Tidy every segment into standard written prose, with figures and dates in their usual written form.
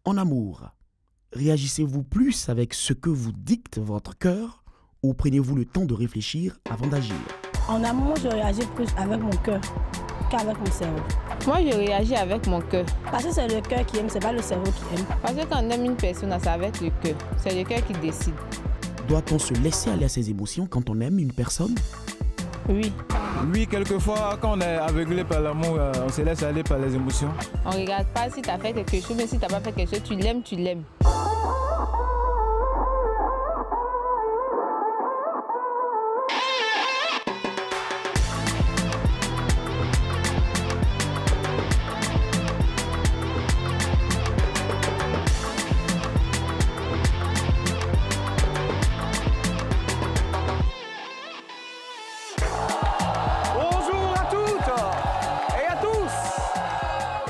En amour, réagissez-vous plus avec ce que vous dicte votre cœur ou prenez-vous le temps de réfléchir avant d'agir? En amour, je réagis plus avec mon cœur qu'avec mon cerveau. Moi, je réagis avec mon cœur. Parce que c'est le cœur qui aime, c'est pas le cerveau qui aime. Parce que quand on aime une personne, c'est avec le cœur. C'est le cœur qui décide. Doit-on se laisser aller à ses émotions quand on aime une personne? Oui. Oui, quelquefois, quand on est aveuglé par l'amour, on se laisse aller par les émotions. On ne regarde pas si tu as fait quelque chose, mais si tu n'as pas fait quelque chose, tu l'aimes, tu l'aimes.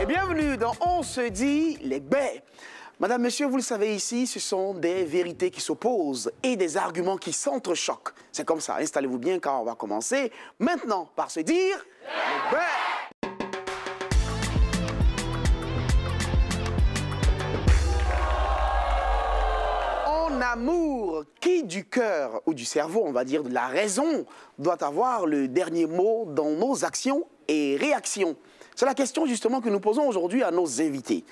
Bienvenue dans On se dit les baies. Madame, monsieur, vous le savez ici, ce sont des vérités qui s'opposent et des arguments qui s'entrechoquent. C'est comme ça, installez-vous bien car on va commencer maintenant par se dire les baies. En amour, qui du cœur ou du cerveau, on va dire de la raison, doit avoir le dernier mot dans nos actions et réactions? C'est la question justement que nous posons aujourd'hui à nos invités.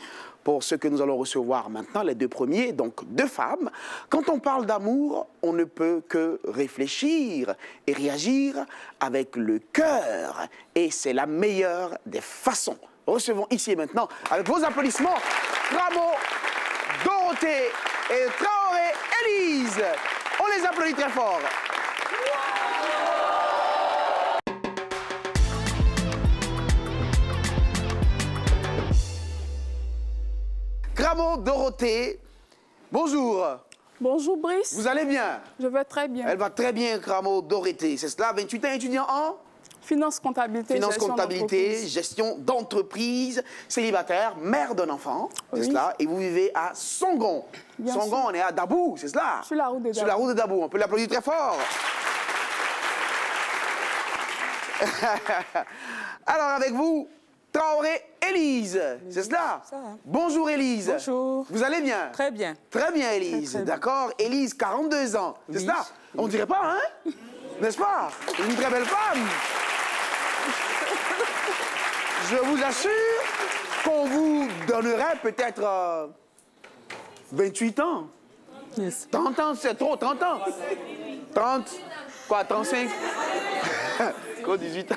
Pour ceux que nous allons recevoir maintenant, les deux premiers, donc deux femmes, quand on parle d'amour, on ne peut que réfléchir et réagir avec le cœur. Et c'est la meilleure des façons. Recevons ici et maintenant, avec vos applaudissements, Cramo, Dorothée et Traoré Élise. On les applaudit très fort. Cramo, Dorothée, bonjour. Bonjour Brice. Vous allez bien? Je vais très bien. Elle va très bien, Cramo, Dorothée. C'est cela, 28 ans, étudiant en? Finance, comptabilité, gestion d'entreprise, célibataire, mère d'un enfant, c'est cela. Et vous vivez à Songon. Songon, on est à Dabou, c'est cela? Sur la route de Dabou. Sur la route de Dabou, on peut l'applaudir très fort. Alors, avec vous, Traoré Élise, c'est cela? Ça va. Bonjour Élise. Bonjour. Vous allez bien? Très bien. Très bien Élise, d'accord. Élise, 42 ans, c'est cela? On dirait pas, hein? N'est-ce pas? Une très belle femme. Je vous assure qu'on vous donnerait peut-être 28 ans. Yes. 30 ans, c'est trop, 30 ans. 30, quoi, 35? Quoi, 18 ans?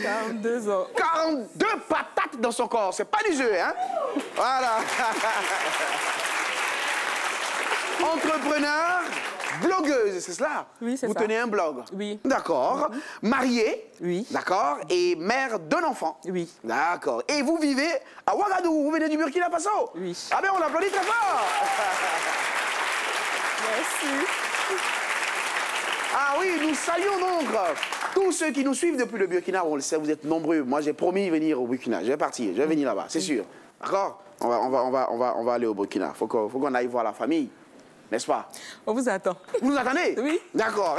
42 ans. 42 patates dans son corps, c'est pas du jeu, hein? Voilà. Entrepreneur, blogueuse, c'est cela? Oui, c'est ça. Vous tenez un blog? Oui. D'accord. Mariée? Oui. D'accord. Et mère d'un enfant? Oui. D'accord. Et vous vivez à Ouagadougou, vous venez du Burkina Faso? Oui. Ah bien, on l'applaudit très fort. Merci. Ah oui, nous saluons donc tous ceux qui nous suivent depuis le Burkina. On le sait, vous êtes nombreux. Moi, j'ai promis venir au Burkina. Je vais partir, je vais venir là-bas, c'est sûr. D'accord? On va aller au Burkina. Faut qu'on aille voir la famille. N'est-ce pas? On vous attend. Vous nous attendez? Oui. D'accord.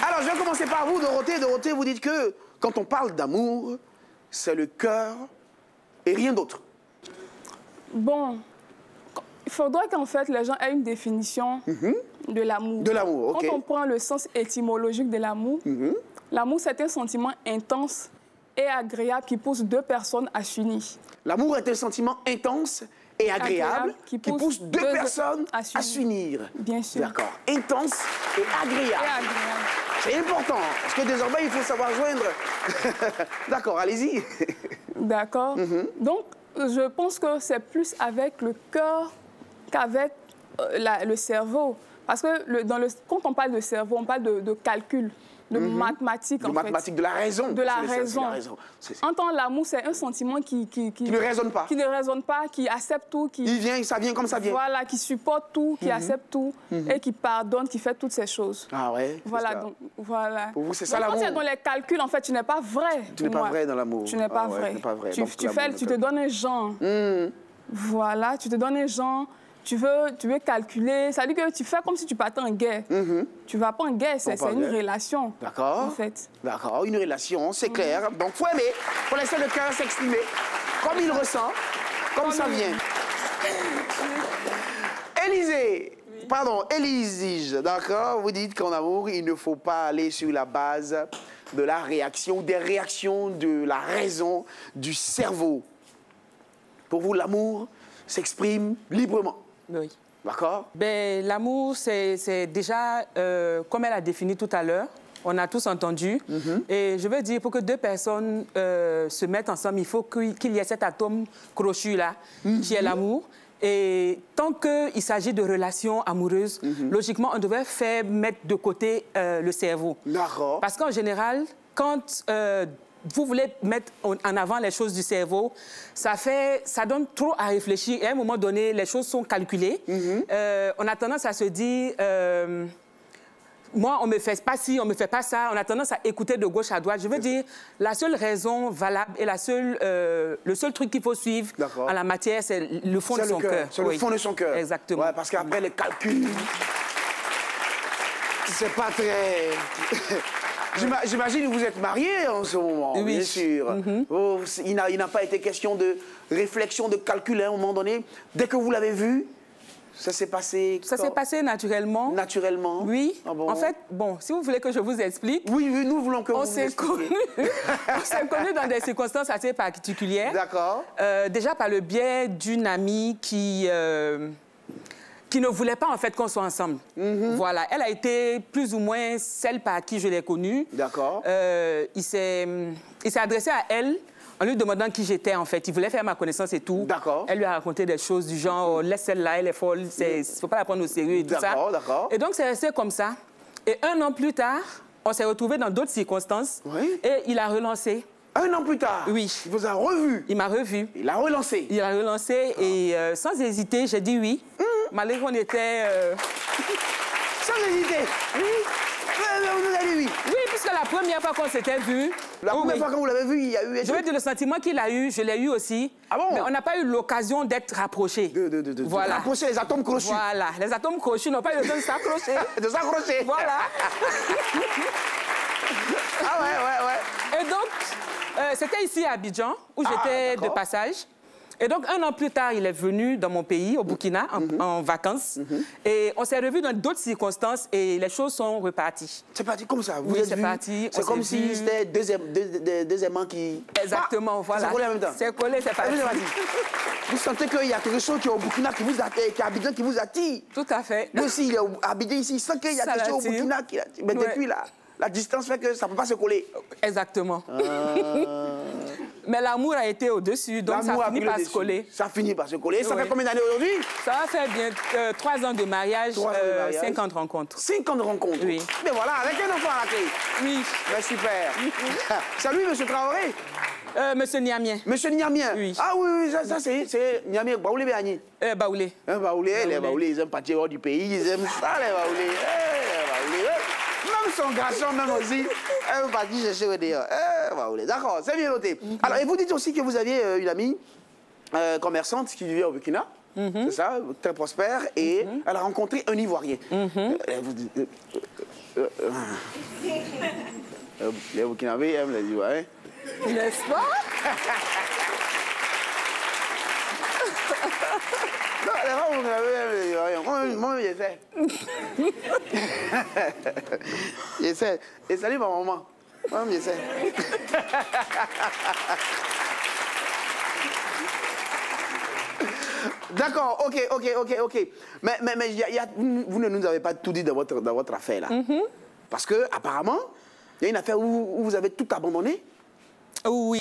Alors, je vais commencer par vous, Dorothée. Dorothée, vous dites que quand on parle d'amour, c'est le cœur et rien d'autre. Bon, il faudrait qu'en fait les gens aient une définition de l'amour. De l'amour, ok. Quand on prend le sens étymologique de l'amour, l'amour c'est un sentiment intense et agréable qui pousse deux personnes à s'unir. L'amour est un sentiment intense et agréable qui pousse deux personnes à s'unir. Bien sûr. D'accord. Intense et agréable. C'est important, parce que désormais, il faut savoir joindre. D'accord, allez-y. D'accord. Donc, je pense que c'est plus avec le cœur qu'avec le cerveau. Parce que quand on parle de cerveau, on parle de calcul, de mathématiques, en fait. De mathématiques, de la raison. De la raison. En tant que l'amour, c'est un sentiment qui ne raisonne pas. Qui ne raisonne pas, qui accepte tout. Il vient, ça vient comme ça vient. Voilà, qui supporte tout, qui accepte tout, et qui pardonne, qui fait toutes ces choses. Ah ouais? Voilà, donc, voilà. Pour vous, c'est ça l'amour? Quand tu es dans les calculs, en fait, tu n'es pas vrai. Tu n'es pas vrai dans l'amour. Tu n'es pas vrai. Tu te donnes un genre. Voilà, tu te donnes un genre. tu veux calculer, ça veut dire que tu fais comme si tu partais en guerre. Tu ne vas pas en guerre, c'est une relation. D'accord. En fait. D'accord, une relation, c'est clair. Donc, il faut aimer, il faut laisser le cœur s'exprimer comme il ressent, comme ça vient. Élisée, pardon, Élise, d'accord, vous dites qu'en amour, il ne faut pas aller sur la base de la réaction, des réactions de la raison, du cerveau. Pour vous, l'amour s'exprime librement. Oui. D'accord? Ben, l'amour, c'est déjà, comme elle a défini tout à l'heure, on a tous entendu. Et je veux dire, pour que deux personnes se mettent ensemble, il faut qu'il y ait cet atome crochu-là, qui est l'amour. Et tant qu'il s'agit de relations amoureuses, logiquement, on devrait faire mettre de côté le cerveau. D'accord. Parce qu'en général, quand vous voulez mettre en avant les choses du cerveau, ça donne trop à réfléchir. Et à un moment donné, les choses sont calculées. On a tendance à se dire... moi, on ne me fait pas ci, on ne me fait pas ça. On a tendance à écouter de gauche à droite. Je veux dire, la seule raison valable et le seul truc qu'il faut suivre en la matière, c'est le fond de son cœur. C'est le fond de son cœur. Exactement. Ouais, parce qu'après, les calculs, c'est pas très... J'imagine que vous êtes mariés en ce moment, oui. Bien sûr. Oh, il n'a pas été question de réflexion, de calcul à un moment donné. Dès que vous l'avez vu, ça s'est passé... Ça s'est passé naturellement. Naturellement? Oui. Ah bon? En fait, bon, si vous voulez que je vous explique... Oui, nous voulons que vous On s'est connus dans des circonstances assez particulières. D'accord. Déjà par le biais d'une amie qui ne voulait pas, en fait, qu'on soit ensemble. Voilà. Elle a été plus ou moins celle par qui je l'ai connue. D'accord. Il s'est adressé à elle en lui demandant qui j'étais, en fait. Il voulait faire ma connaissance et tout. D'accord. Elle lui a raconté des choses du genre, oh, laisse celle-là, elle est folle, il ne faut pas la prendre au sérieux et tout ça. D'accord. Et donc, c'est resté comme ça. Et 1 an plus tard, on s'est retrouvés dans d'autres circonstances. Oui. Et il a relancé. 1 an plus tard? Oui. Il vous a revu? Il m'a revu. Il a relancé? Il a relancé et sans hésiter, j'ai dit oui. Malgré qu'on était... Sans hésiter? Oui. Vous avez dit oui? Oui, puisque la première fois qu'on s'était vus... La première fois que vous l'avez vu, il y a eu... Je veux dire, le sentiment qu'il a eu, je l'ai eu aussi. Ah bon? Mais on n'a pas eu l'occasion d'être rapprochés. Voilà. Rapprocher les atomes crochus. Voilà. Les atomes crochus n'ont pas eu le temps de s'accrocher. De s'accrocher. Voilà. Ah ouais. Et donc, c'était ici à Abidjan, où j'étais de passage. Et donc, 1 an plus tard, il est venu dans mon pays, au Burkina, en vacances. Et on s'est revus dans d'autres circonstances et les choses sont reparties. C'est parti comme ça? Oui, c'est parti. C'est comme si c'était deuxième an qui... Exactement, voilà. C'est collé en même temps? C'est collé, c'est parti. Vous sentez qu'il y a quelque chose qui est au Burkina, qui est à Abidjan, qui vous attire? Tout à fait. Lui aussi, il est à Abidjan ici, il sent qu'il y a quelque chose au Burkina qui l'attire. Mais depuis là, la distance fait que ça ne peut pas se coller. Exactement. Mais l'amour a été au-dessus, donc ça finit par se coller. Ça finit par se coller. Ça fait combien d'années aujourd'hui? Ça va faire bien 3 ans de mariage, 50 rencontres. 50 rencontres? Oui. Mais voilà, avec un enfant à la clé. Oui. Ben, super. Salut, monsieur Traoré. Monsieur Niamien. Monsieur Niamien? Oui. Ah oui, ça c'est Niamien. Baoulé Béani. Baoulé. Baoulé, les Baoulés, ils aiment partir hors du pays, ils aiment ça, les Baoulés. Même son garçon, même aussi, elle va partir chercher au dehors. D'accord, c'est bien noté. Alors, et vous dites aussi que vous aviez une amie commerçante qui vivait au Burkina, c'est ça, très prospère, et elle a rencontré un Ivoirien. Les Burkinabés aiment les Ivoiriens. N'est-ce pas? Non, les gens aiment les Ivoiriens. Moi, j'essaie. J'essaie. Et salut ma maman. Moi, j'essaie. D'accord, ok. Mais vous ne nous avez pas tout dit dans votre affaire, là. Parce que apparemment, il y a une affaire où vous avez tout abandonné. Oui.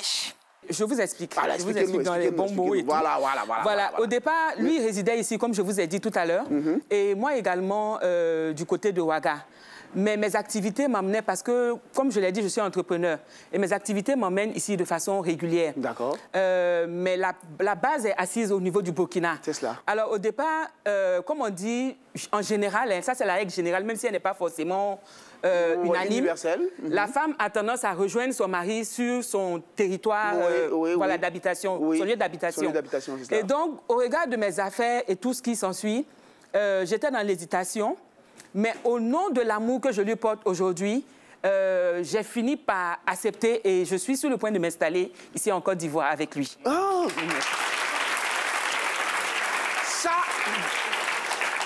Je vous explique. Voilà, je vous explique dans les bons mots et tout. Voilà. Au départ, lui, il résidait ici, comme je vous ai dit tout à l'heure. Et moi également, du côté de Ouaga. Mais mes activités m'amenaient parce que, comme je l'ai dit, je suis entrepreneur. Et mes activités m'emmènent ici de façon régulière. D'accord. Mais la base est assise au niveau du Burkina. C'est cela. Alors, au départ, comme on dit, en général, hein, ça c'est la règle générale, même si elle n'est pas forcément unanime. Universel. La femme a tendance à rejoindre son mari sur son territoire voilà, d'habitation, son lieu d'habitation. Et donc, au regard de mes affaires et tout ce qui s'ensuit, j'étais dans l'hésitation. Mais au nom de l'amour que je lui porte aujourd'hui, j'ai fini par accepter et je suis sur le point de m'installer ici en Côte d'Ivoire avec lui. Oh. Ça,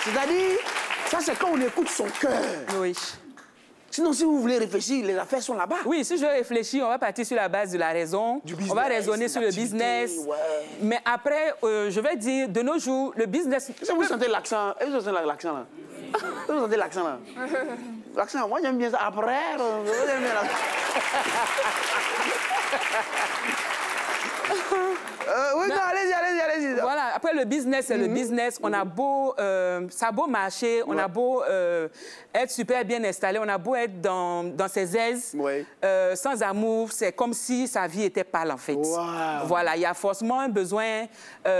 c'est-à-dire, ça c'est quand on écoute son cœur. Oui. Sinon, si vous voulez réfléchir, les affaires sont là-bas. Oui, si je réfléchis, on va partir sur la base de la raison. On va raisonner sur le business. Ouais. Mais après, je vais dire, de nos jours, le business... Est-ce que vous sentez l'accent? Est-ce que vous sentez l'accent là? Est-ce que vous sentez l'accent là? L'accent, moi j'aime bien ça. Après, j'aime bien l'accent. Oui, non, allez-y. Voilà, après le business, c'est le business. On a beau, ça a beau marcher, on a beau être super bien installé, on a beau être dans ses aises, sans amour, c'est comme si sa vie était pâle en fait. Wow. Voilà, il y a forcément un besoin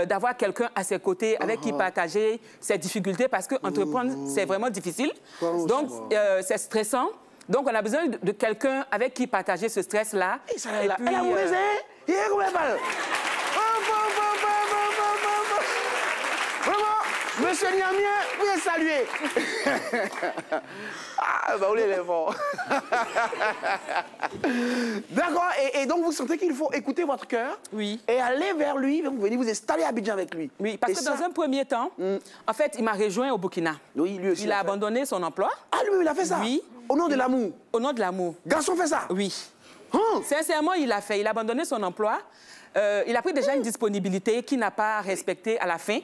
d'avoir quelqu'un à ses côtés avec qui partager ses difficultés parce qu'entreprendre, c'est vraiment difficile. Donc, c'est stressant. Donc, on a besoin de quelqu'un avec qui partager ce stress-là. Et puis, vraiment, monsieur Niamien, vous êtes salué. Ah, bah, vous les fort. D'accord, et donc vous sentez qu'il faut écouter votre cœur. Oui. Et aller vers lui, vous venez vous installer à Abidjan avec lui. Oui, parce que dans un premier temps, en fait, il m'a rejoint au Burkina. Oui, lui aussi. Il a abandonné son emploi. Ah, lui, il a fait ça? Oui. Au nom de l'amour? Au nom de l'amour. Garçon fait ça? Oui. Sincèrement, il l'a fait. Il a abandonné son emploi. Il a pris déjà une disponibilité qu'il n'a pas respectée à la fin.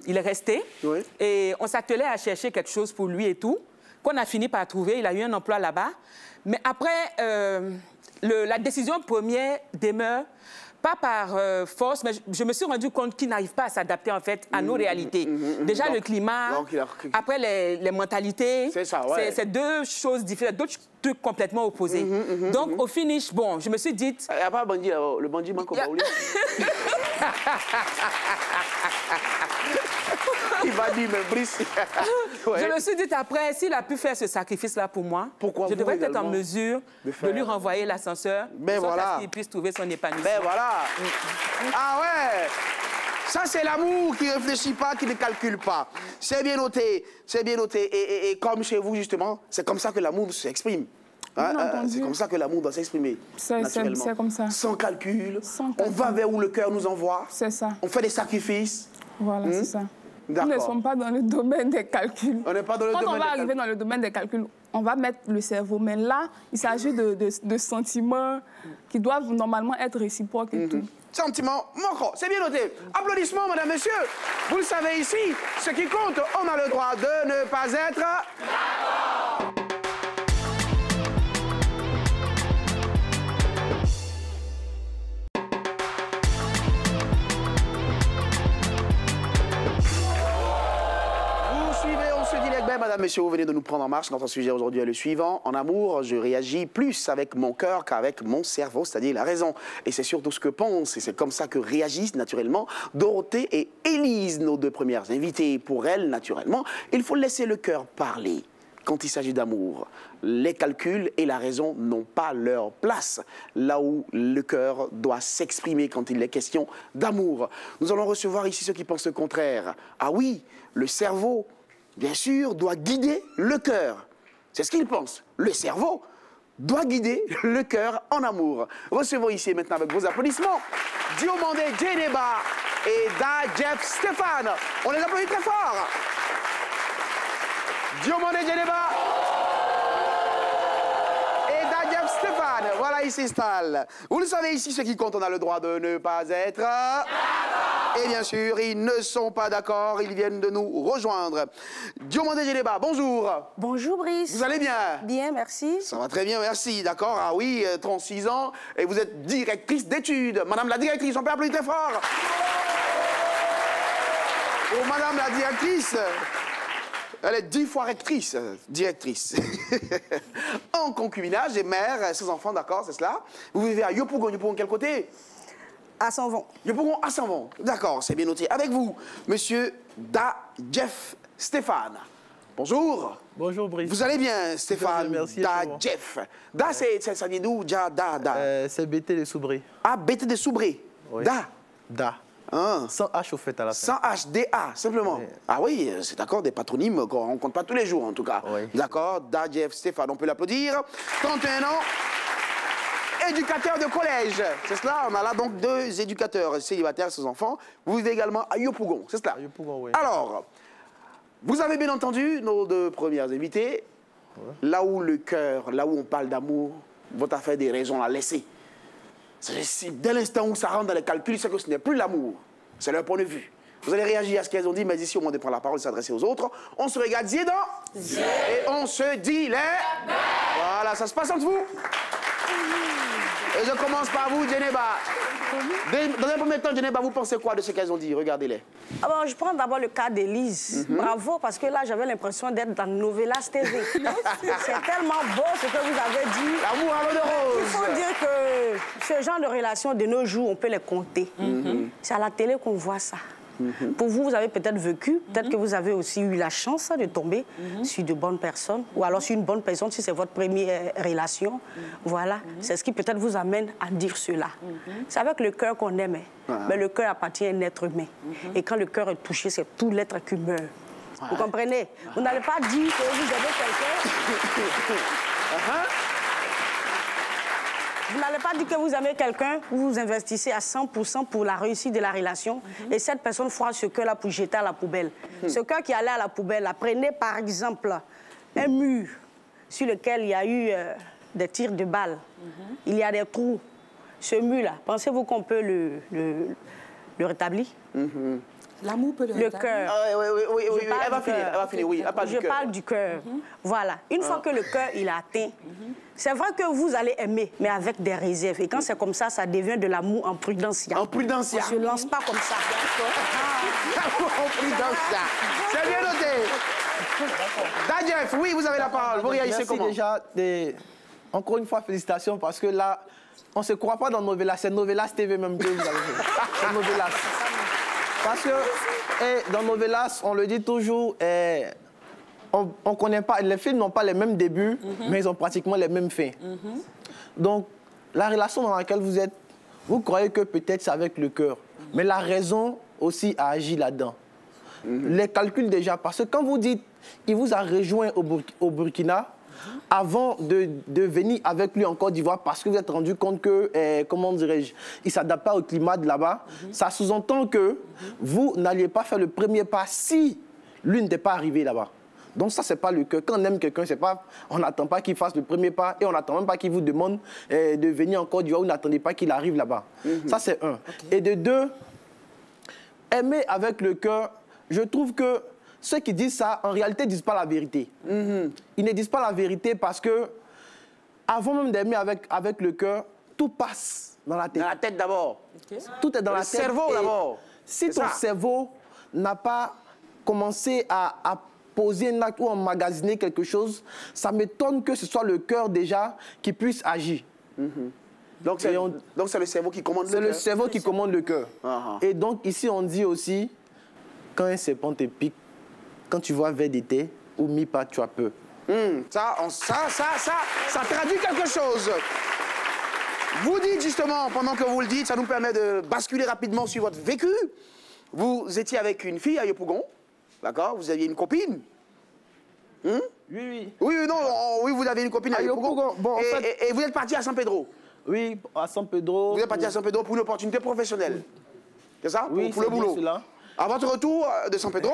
Il est resté. Oui. Et on s'attelait à chercher quelque chose pour lui et tout, qu'on a fini par trouver. Il a eu un emploi là-bas. Mais après, la décision première demeure, pas par force, mais je me suis rendu compte qu'il n'arrive pas à s'adapter en fait à nos réalités. Déjà donc, le climat, après les mentalités, c'est ça, ouais. C'est deux choses différentes, deux trucs complètement opposés. Donc au finish, bon, je me suis dit... Il n'y a pas un bandit là-bas, le bandit manque au baoulé. Il va dire, mais Brice. Je me suis dit après, s'il a pu faire ce sacrifice-là pour moi, je devrais être en mesure de lui renvoyer l'ascenseur, pour qu'il puisse trouver son épanouissement. Ben voilà. Ah ouais. Ça, c'est l'amour qui ne réfléchit pas, qui ne calcule pas. C'est bien noté, c'est bien noté. Et comme chez vous, justement, c'est comme ça que l'amour s'exprime. Hein, c'est comme ça que l'amour doit s'exprimer. C'est comme ça. Sans calcul. On va vers où le cœur nous envoie. C'est ça. On fait des sacrifices. Voilà, c'est ça. Nous ne sommes pas dans le domaine des calculs. On n'est pas dans le domaine des calculs. Quand on va arriver dans le domaine des calculs, on va mettre le cerveau. Mais là, il s'agit de sentiments qui doivent normalement être réciproques et tout. Sentiments, Moko, c'est bien noté. Applaudissements, madame, monsieur. Vous le savez ici, ce qui compte, on a le droit de ne pas être... d'accord. Madame, monsieur, vous venez de nous prendre en marche. Notre sujet aujourd'hui est le suivant. En amour, je réagis plus avec mon cœur qu'avec mon cerveau, c'est-à-dire la raison. Et c'est surtout ce que pense, et c'est comme ça que réagissent naturellement Dorothée et Élise, nos deux premières invitées. Pour elles, naturellement, il faut laisser le cœur parler. Quand il s'agit d'amour, les calculs et la raison n'ont pas leur place, là où le cœur doit s'exprimer quand il est question d'amour. Nous allons recevoir ici ceux qui pensent le contraire. Ah oui, le cerveau... bien sûr, doit guider le cœur. C'est ce qu'il pense. Le cerveau doit guider le cœur en amour. Recevons ici maintenant avec vos applaudissements Diomandé Djeneba et Da Jeff Stéphane. On les applaudit très fort. Diomandé Djeneba et Da Jeff Stéphane. Voilà, ils s'installent. Vous le savez ici, ce qui compte, on a le droit de ne pas être... d'accord. Et bien sûr, ils ne sont pas d'accord, ils viennent de nous rejoindre. Diomandé Djeneba, bonjour. Bonjour Brice. Vous allez bien? Bien, merci. Ça va très bien, merci, d'accord. Ah oui, 36 ans, et vous êtes directrice d'études. Madame la directrice, on peut applaudir très fort. Oh, madame la directrice, elle est 10 fois rectrice, directrice. En concubinage et mère, 6 enfants, d'accord, c'est cela. Vous vivez à Yopougon. Yopougon, quel côté? À Sanvon. Yopougon à Sanvon. D'accord, c'est bien noté. Avec vous, monsieur Da Jeff Stéphane. Bonjour. Bonjour Brice. Vous allez bien, Stéphane? Merci. Jeff. Da, ça dit d'où? Da. C'est BT de Soubré. Ah, BT de Soubré. Oui. Da. Ah. Sans H au fait à la fin. Sans H, D-A, simplement. Oui. Ah oui, c'est d'accord, des patronymes qu'on ne compte pas tous les jours, en tout cas. Oui. D'accord, Da, Jeff, Stéphane, on peut l'applaudir. 31 ans. Éducateur de collège, c'est cela. On a là donc 2 éducateurs célibataires, sans enfants. Vous vivez également à Yopougon, c'est cela. À Yopougon, oui. Alors, vous avez bien entendu nos 2 premières invités. Ouais. Là où le cœur, là où on parle d'amour, votre affaire des raisons à laisser. Dès l'instant où ça rentre dans les calculs, c'est que ce n'est plus l'amour. C'est leur point de vue. Vous allez réagir à ce qu'elles ont dit, mais ici, au moment de prendre la parole et s'adresser aux autres, on se regarde Zédan et on se dit les... Voilà, ça se passe entre vous. Et je commence par vous, Djeneba. Dans un premier temps, Djeneba, vous pensez quoi de ce qu'elles ont dit? Regardez-les. Alors, je prends d'abord le cas d'Élise. Bravo, parce que là, j'avais l'impression d'être dans Novelas TV. C'est tellement beau ce que vous avez dit. L'amour à l'eau de rose. Il faut dire que ce genre de relations, de nos jours, on peut les compter. C'est à la télé qu'on voit ça. Pour vous, vous avez peut-être vécu, peut-être que vous avez aussi eu la chance de tomber sur de bonnes personnes, ou alors sur une bonne personne, si c'est votre première relation. Voilà, c'est ce qui peut-être vous amène à dire cela. C'est avec le cœur qu'on aime, mais le cœur appartient à un être humain. Et quand le cœur est touché, c'est tout l'être qui meurt. Vous comprenez? Vous n'allez pas dire que vous avez quelqu'un... Vous n'allez pas dire que vous avez quelqu'un où vous investissez à 100% pour la réussite de la relation et cette personne fera ce cœur-là pour jeter à la poubelle. Ce cœur qui allait à la poubelle, prenez par exemple un mur sur lequel il y a eu des tirs de balles. Il y a des trous. Ce mur-là, pensez-vous qu'on peut le rétablir? L'amour peut le rétablir. Le cœur. Oui, elle va finir, oui. Je parle du cœur. Voilà. Une fois que le cœur, il a atteint, c'est vrai que vous allez aimer, mais avec des réserves. Et quand c'est comme ça, ça devient de l'amour en prudentia. En prudentia. On ne se lance pas comme ça. En prudentia. C'est bien noté. Dajef, oui, vous avez la parole. Vous réagissez comment? Déjà, encore une fois, félicitations, parce que là, on ne se croit pas dans Novelas. C'est Novelas TV même que vous avez fait. C'est Novelas. Parce que dans Novelas, on le dit toujours, on connaît pas, les films n'ont pas les mêmes débuts, mais ils ont pratiquement les mêmes fins. Donc, la relation dans laquelle vous êtes, vous croyez que peut-être c'est avec le cœur, mais la raison aussi a agi là-dedans. Les calculs déjà, parce que quand vous dites, il vous a rejoint au Burkina, avant de venir avec lui en Côte d'Ivoire, parce que vous êtes rendu compte que, comment dirais-je, il ne s'adapte pas au climat de là-bas, ça sous-entend que vous n'alliez pas faire le premier pas si lui n'était pas arrivé là-bas. Donc ça, c'est pas le cœur. Quand on aime quelqu'un, c'est pas, on n'attend pas qu'il fasse le premier pas et on n'attend même pas qu'il vous demande de venir en Côte d'Ivoire ou n'attendez pas qu'il arrive là-bas. Ça, c'est un. Et de deux, aimer avec le cœur, je trouve que ceux qui disent ça, en réalité, ne disent pas la vérité. Ils ne disent pas la vérité parce que, avant même d'aimer avec le cœur, tout passe dans la tête. Dans la tête d'abord. Tout est dans la tête. Le cerveau d'abord. Si ton cerveau n'a pas commencé à poser un acte ou emmagasiner quelque chose, ça m'étonne que ce soit le cœur déjà qui puisse agir. Donc c'est le cerveau qui commande le cœur. C'est le cerveau qui commande le cœur. Et donc ici on dit aussi, quand un serpent te pique, quand tu vois vers d'été ou mi-pas, tu as peur. Ça traduit quelque chose. Vous dites justement, pendant que vous le dites, ça nous permet de basculer rapidement sur votre vécu. Vous étiez avec une fille à Yopougon, d'accord? Vous aviez une copine. Oui, vous avez une copine à Yopougon. Bon, et vous êtes parti à San Pedro. Oui, à San Pedro. Vous êtes parti à San Pedro pour une opportunité professionnelle. C'est ça? Oui, pour le boulot. Cela. À votre retour de San Pedro.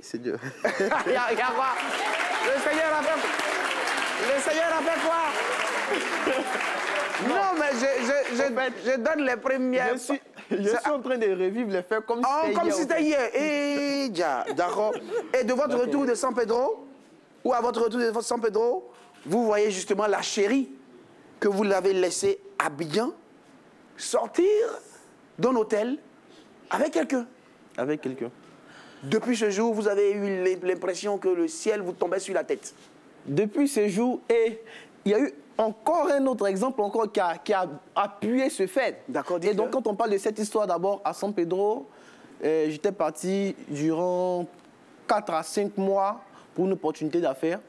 C'est dur. Il y a quoi? Le Seigneur a fait quoi? Non, mais je donne les premières... Je suis en train de revivre les faits comme si c'était hier. Et d'accord. Et de votre retour de San Pedro, ou à votre retour de San Pedro, vous voyez justement la chérie que vous l'avez laissée à Abidjan sortir d'un hôtel avec quelqu'un. Avec quelqu'un. Depuis ce jour, vous avez eu l'impression que le ciel vous tombait sur la tête. Depuis ce jour, et il y a eu encore un autre exemple encore qui a appuyé ce fait. D'accord. Et donc, quand on parle de cette histoire, d'abord, à San Pedro, j'étais parti durant 4 à 5 mois pour une opportunité d'affaires.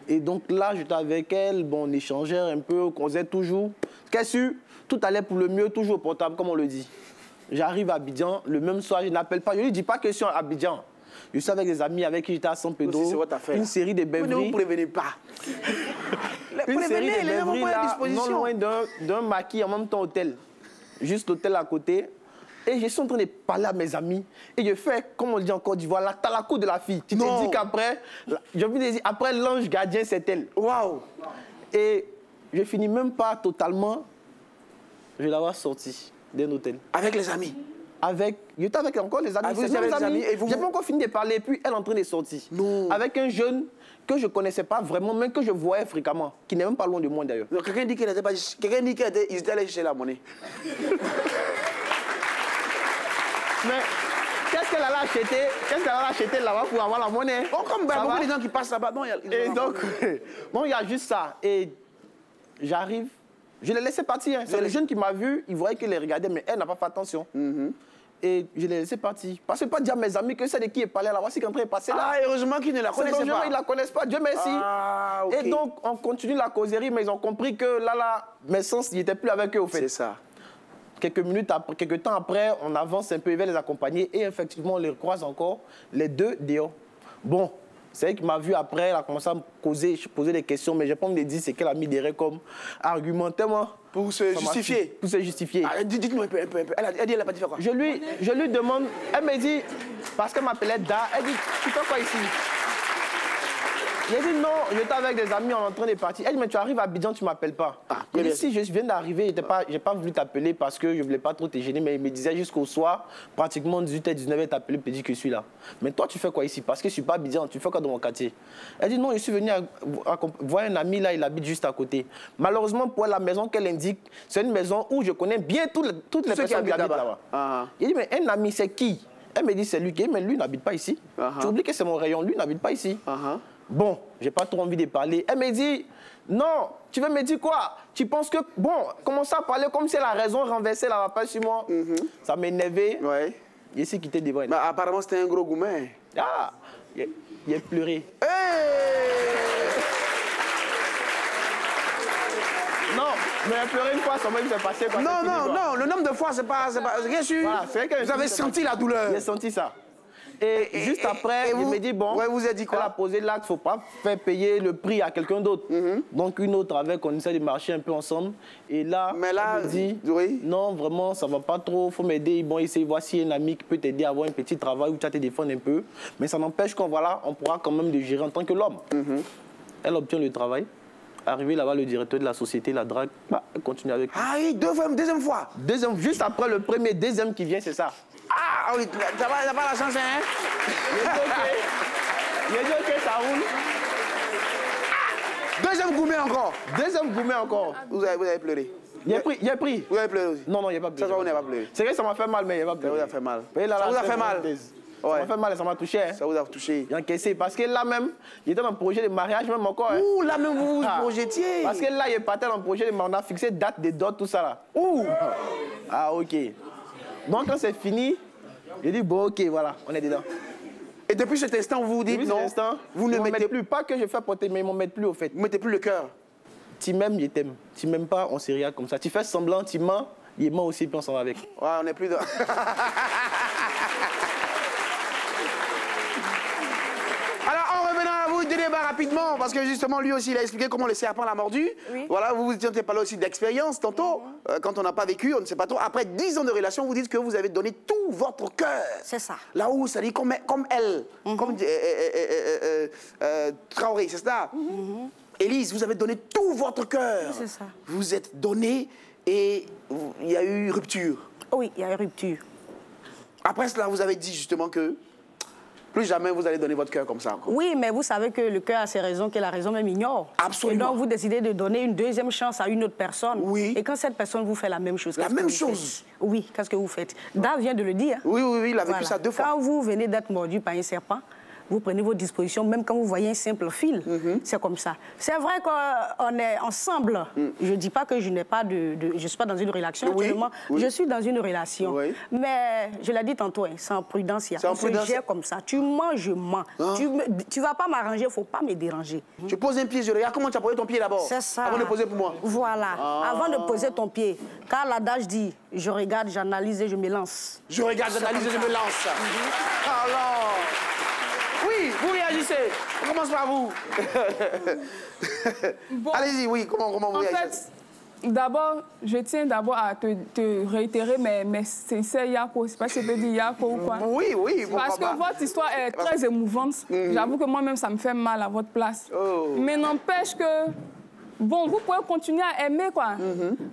Et donc là, j'étais avec elle, bon, on échangeait un peu, on causait toujours. Qu'est-ce que tout allait pour le mieux, toujours au portable, comme on le dit. J'arrive à Abidjan, le même soir, je n'appelle pas, je ne lui dis pas que je suis à Abidjan. Je suis avec des amis avec qui j'étais à San Pedro, une série de beuveries. Ne vous prévenez pas. Une série de beuveries là, non loin d'un maquis, en même temps hôtel. Juste l'hôtel à côté. Et je suis en train de parler à mes amis. Et je fais, comme on dit en Côte d'Ivoire, la talaco de la fille. Tu te dis qu'après, j'ai envie de dire, après l'ange gardien, c'est elle. Waouh! Et je finis même pas totalement, je vais l'avoir sortie d'un hôtel. Avec les amis? J'étais avec encore les amis. Ah, vous étiez avec les amis et vous... J'ai pas encore fini de parler, et puis elle est en train de sortir. Non. Avec un jeune que je ne connaissais pas vraiment, mais que je voyais fréquemment, qui n'est même pas loin de moi d'ailleurs. Quelqu'un dit qu'ils étaient allés chercher la monnaie. Mais qu'est-ce qu'elle allait acheter? Qu'est-ce qu'elle allait acheter là-bas pour avoir la monnaie? Oh, comme beaucoup de gens qui passent là-bas. Et donc, bon, il y a juste ça. Et j'arrive, je l'ai laissé partir. Hein. C'est le jeune qui m'a vu, il voyait qu'il les regardait, mais elle n'a pas fait attention. Et je l'ai laissé partir. Parce que pas dire à mes amis que c'est de qui est parlé là, voici qui est en train de passer là. Ah, heureusement qu'ils ne la connaissaient pas. Ils ne la connaissent pas, Dieu merci. Ah, okay. Et donc, on continue la causerie, mais ils ont compris que là, mes sens n'étaient plus avec eux au fait. C'est ça. Quelques temps après, on avance un peu, il va les accompagner et effectivement, on les croise encore, les deux dehors. Bon, c'est elle qui m'a vu après, elle a commencé à me causer, je posais des questions, mais je n'ai pas me dire ce qu'elle a mis derrière comme argumentairement. Pour se justifier. Pour se justifier. Ah, dites-nous un peu. Elle dit, elle n'a pas dit quoi? Je lui demande, elle me dit, parce qu'elle m'appelait Da, elle dit, tu fais quoi ici? J'ai dit non, j'étais avec des amis, on est en train de partir. Elle dit, mais tu arrives à Abidjan, tu ne m'appelles pas. J'ai dit, si je viens d'arriver, je n'ai pas voulu t'appeler parce que je ne voulais pas trop te gêner, mais il me disait jusqu'au soir, pratiquement 18h, 19h, t'appeler pour dire que je suis là. Mais toi, tu fais quoi ici? Parce que je ne suis pas à Abidjan, tu fais quoi dans mon quartier? Elle dit, non, je suis venu voir un ami là, il habite juste à côté. Malheureusement, pour la maison qu'elle indique, c'est une maison où je connais bien toutes les personnes qui habitent là-bas. Il dit, mais un ami, c'est qui? Elle me dit, c'est lui. Mais lui n'habite pas ici. Tu oublies que c'est mon rayon, lui n'habite pas ici. Bon, j'ai pas trop envie de parler. Elle me dit, non, tu veux me dire quoi? Tu penses que, bon, commence à parler comme si elle a raison, renverser la rappel sur moi. Ça m'énervait. Ouais. J'ai essayé de quitter devant elle. Mais apparemment, c'était un gros gourmet. Ah, il a pleuré. Non, mais elle a pleuré une fois, ça m'a fait passer. Non, le nombre de fois, c'est pas bien sûr. Voilà, vous avez senti la douleur. J'ai senti ça. Et juste après, il me dit, bon, vous avez dit quoi? Elle a posé l'acte, il ne faut pas faire payer le prix à quelqu'un d'autre. Donc une autre avec, on essaie de marcher un peu ensemble. Et là, elle me dit, non, vraiment, ça ne va pas trop, il faut m'aider. Bon, voici un ami qui peut t'aider à avoir un petit travail où tu vas te défendre un peu. Mais ça n'empêche qu'on on pourra quand même le gérer en tant que l'homme. Elle obtient le travail. Arrivé là-bas, le directeur de la société la drague, elle continue avec lui. Ah oui, deuxième fois. Juste après le premier, deuxième qui vient, c'est ça. Ah oui, t'as pas la chance, hein? Il a dit ok, ça roule. Deuxième gourmet encore. Deuxième gourmet encore. Vous avez pleuré. Il a pris. Vous avez pleuré aussi? Non, il n'a pas pleuré. Ça, vous n'avez pas pleuré. C'est vrai que ça m'a fait mal, mais il n'a pas pleuré. Ça vous a fait mal. Ça vous a fait mal. Ça m'a fait mal et ça m'a touché. Hein. Ça vous a touché. J'ai encaissé. Parce que là même, il était dans le projet de mariage même encore. Hein. Ouh, là même vous vous projetiez. Parce que là, il est parti dans le projet de mariage. On a fixé date de dot, tout ça là. Ouh. Ah, ok. Donc quand c'est fini, j'ai dit bon, ok, voilà, on est dedans. Et depuis cet instant, vous vous dites non, vous ne mettez plus. Pas que je fais porter, mais ils ne mettent plus au fait. Vous ne mettez plus le cœur. Tu m'aimes, je t'aime. Tu m'aimes pas, on se regarde comme ça. Tu fais semblant, tu mens, il ment aussi, puis on s'en va avec. Ouais, on n'est plus dans... Alors, en revenant à vous, du débat rapidement, parce que justement, lui aussi, il a expliqué comment le serpent l'a mordu. Oui. Voilà, vous vous étiez parlé aussi d'expérience tantôt. Quand on n'a pas vécu, on ne sait pas trop. Après 10 ans de relation, vous dites que vous avez donné tout votre cœur. C'est ça. Là où ça dit comme elle, comme Traoré, c'est ça. Élise, vous avez donné tout votre cœur. C'est ça. Vous êtes donné et il y a eu rupture. Oui, il y a eu rupture. Après cela, vous avez dit justement que plus jamais vous allez donner votre cœur comme ça encore. Oui, mais vous savez que le cœur a ses raisons que la raison même ignore. Absolument. Et donc vous décidez de donner une deuxième chance à une autre personne. Oui. Et quand cette personne vous fait la même chose. La même chose. Oui, qu'est-ce que vous faites? Da vient de le dire. Oui, il a vécu ça 2 fois. Quand vous venez d'être mordu par un serpent, vous prenez vos dispositions, même quand vous voyez un simple fil. C'est comme ça. C'est vrai qu'on est ensemble. Je ne dis pas que je n'ai pas je ne suis pas dans une relation actuellement. Je suis dans une relation. Mais je l'ai dit tantôt, sans prudence, il y a. On se gère comme ça. Tu mens, je mens. Tu ne vas pas m'arranger, il ne faut pas me déranger. Tu poses un pied, je regarde comment tu as posé ton pied d'abord. C'est ça. Avant de poser pour moi. Voilà. Avant de poser ton pied. Car l'adage dit, je regarde, j'analyse et je me lance. Je regarde, j'analyse et je me lance. Alors... Oui, vous réagissez. On commence par vous. Bon, allez-y, oui, comment vous réagissez? En fait, d'abord, je tiens d'abord à te réitérer mes sincères Yako. Je ne sais pas si je peux dire Yako ou quoi. Oui, parce que votre histoire est très émouvante. J'avoue que moi-même, ça me fait mal à votre place. Mais n'empêche que... Bon, vous pouvez continuer à aimer, quoi.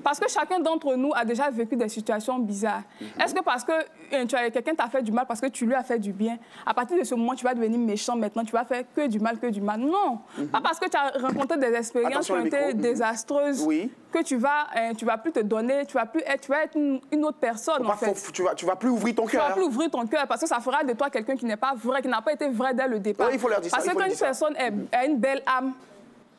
Parce que chacun d'entre nous a déjà vécu des situations bizarres. Est-ce que parce que quelqu'un t'a fait du mal, parce que tu lui as fait du bien, à partir de ce moment, tu vas devenir méchant maintenant, tu vas faire que du mal, que du mal? Non. Pas parce que tu as rencontré des expériences qui ont été désastreuses que tu vas plus te donner, tu vas être une autre personne, en fait. Tu vas plus ouvrir ton cœur. Tu vas plus ouvrir ton cœur, parce que ça fera de toi quelqu'un qui n'est pas vrai, qui n'a pas été vrai dès le départ. Il faut leur dire parce que quand une personne a une belle âme,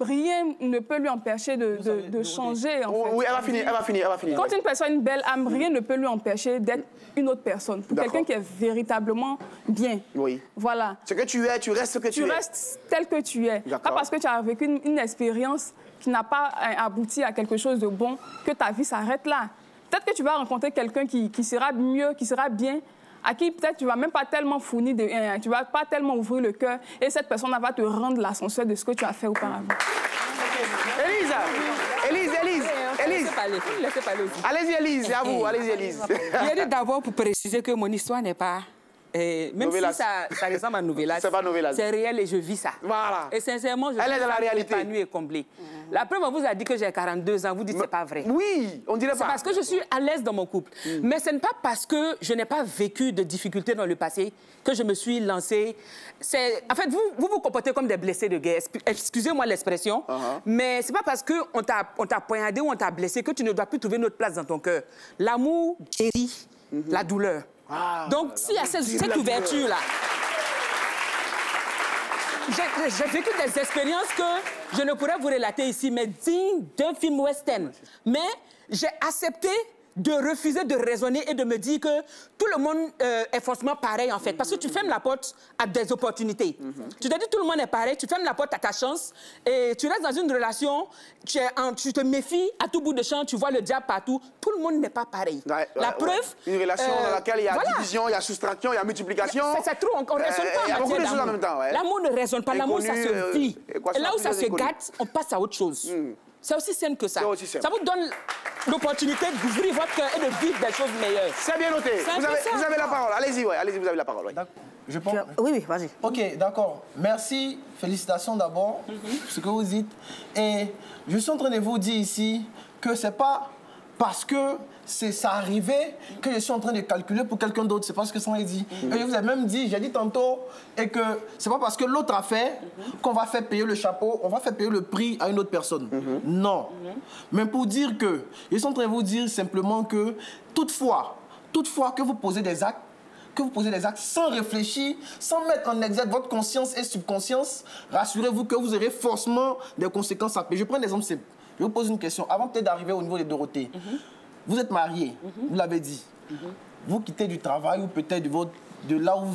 rien ne peut lui empêcher de changer. En fait. Oui, elle va finir. Quand une personne a une belle âme, rien ne peut lui empêcher d'être une autre personne. Pour quelqu'un qui est véritablement bien. Oui. Voilà. Ce que tu es, tu restes ce que tu es. Tu restes tel que tu es. Pas parce que tu as vécu une expérience qui n'a pas abouti à quelque chose de bon que ta vie s'arrête là. Peut-être que tu vas rencontrer quelqu'un qui sera mieux, qui sera bien, à qui peut-être tu ne vas même pas tellement fournir, tu ne vas pas tellement ouvrir le cœur, et cette personne va te rendre l'ascenseur de ce que tu as fait auparavant. Élise. Laissez parler aussi. Allez-y, Élise, c'est à vous. Allez-y, Élise. Je dis d'abord pour préciser que mon histoire n'est pas... même si ça ressemble à Novelas, c'est réel et je vis ça. Voilà. Et sincèrement, je suis épanouie et comblée. La preuve, on vous a dit que j'ai 42 ans, vous dites que c'est pas vrai. Oui, on dirait pas. C'est parce que je suis à l'aise dans mon couple. Mais ce n'est pas parce que je n'ai pas vécu de difficultés dans le passé que je me suis lancée. En fait, vous vous comportez comme des blessés de guerre. Excusez-moi l'expression, mais ce n'est pas parce qu'on t'a poignardé ou on t'a blessé que tu ne dois plus trouver notre place dans ton cœur. L'amour guérit la douleur. Donc, s'il y a cette ouverture-là, j'ai vécu des expériences que je ne pourrais vous relater ici, mais dignes d'un film western. Mais j'ai accepté de refuser de raisonner et de me dire que tout le monde est forcément pareil, en fait. Parce que tu fermes la porte à des opportunités. Tu te dis tout le monde est pareil, tu fermes la porte à ta chance et tu restes dans une relation, tu te méfies à tout bout de champ, tu vois le diable partout. Tout le monde n'est pas pareil. La preuve... Une relation dans laquelle il y a division, il y a soustraction, il y a multiplication. C'est trop, on ne raisonne pas. Il y a beaucoup de choses en même temps. L'amour ne raisonne pas, l'amour ça se vit. Et là où ça se gâte, on passe à autre chose. C'est aussi simple que ça. Ça vous donne l'opportunité d'ouvrir votre cœur et de vivre des choses meilleures. C'est bien noté. Vous avez la parole. Allez-y, allez-y, vous avez la parole. Je pense... Oui, vas-y. Ok, d'accord. Merci. Félicitations d'abord pour ce que vous dites. Et je suis en train de vous dire ici que c'est pas parce que ça arrivait que je suis en train de calculer pour quelqu'un d'autre. C'est pas ce que ça m'a dit. Et je vous ai même dit, j'ai dit tantôt, et que c'est pas parce que l'autre a fait qu'on va faire payer le chapeau, on va faire payer le prix à une autre personne. Non. Mais pour dire que, je suis en train de vous dire simplement que toutefois que vous posez des actes, sans réfléchir, sans mettre en exergue votre conscience et subconscience, rassurez-vous que vous aurez forcément des conséquences à payer. Je prends un exemple simple. Je vous pose une question. Avant peut-être d'arriver au niveau de Dorothée, vous êtes marié, vous l'avez dit. Vous quittez du travail ou peut-être de là où vous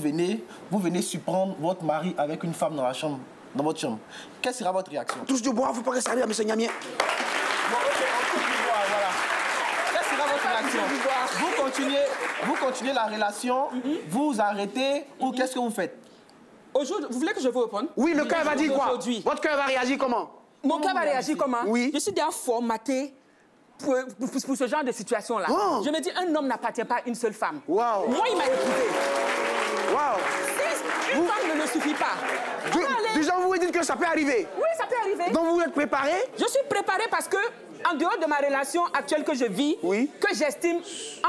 venez surprendre votre mari avec une femme dans votre chambre. Quelle sera votre réaction? Touche du bois, vous pourrez saluer à M. Niamien. Quelle sera votre réaction? Vous continuez la relation, vous arrêtez ou qu'est-ce que vous faites? Aujourd'hui, vous voulez que je vous réponde? Oui, le cœur va dire quoi? Votre cœur va réagir comment? Mon cœur va réagir comment? Oui. Je suis déjà formaté pour ce genre de situation-là. Je me dis, un homme n'appartient pas à une seule femme. Moi, il m'a épousé. Si une femme ne le suffit pas. Déjà, vous vous dites que ça peut arriver? Oui, ça peut arriver. Donc, vous êtes préparé? Je suis préparée parce que, en dehors de ma relation actuelle que je vis, que j'estime,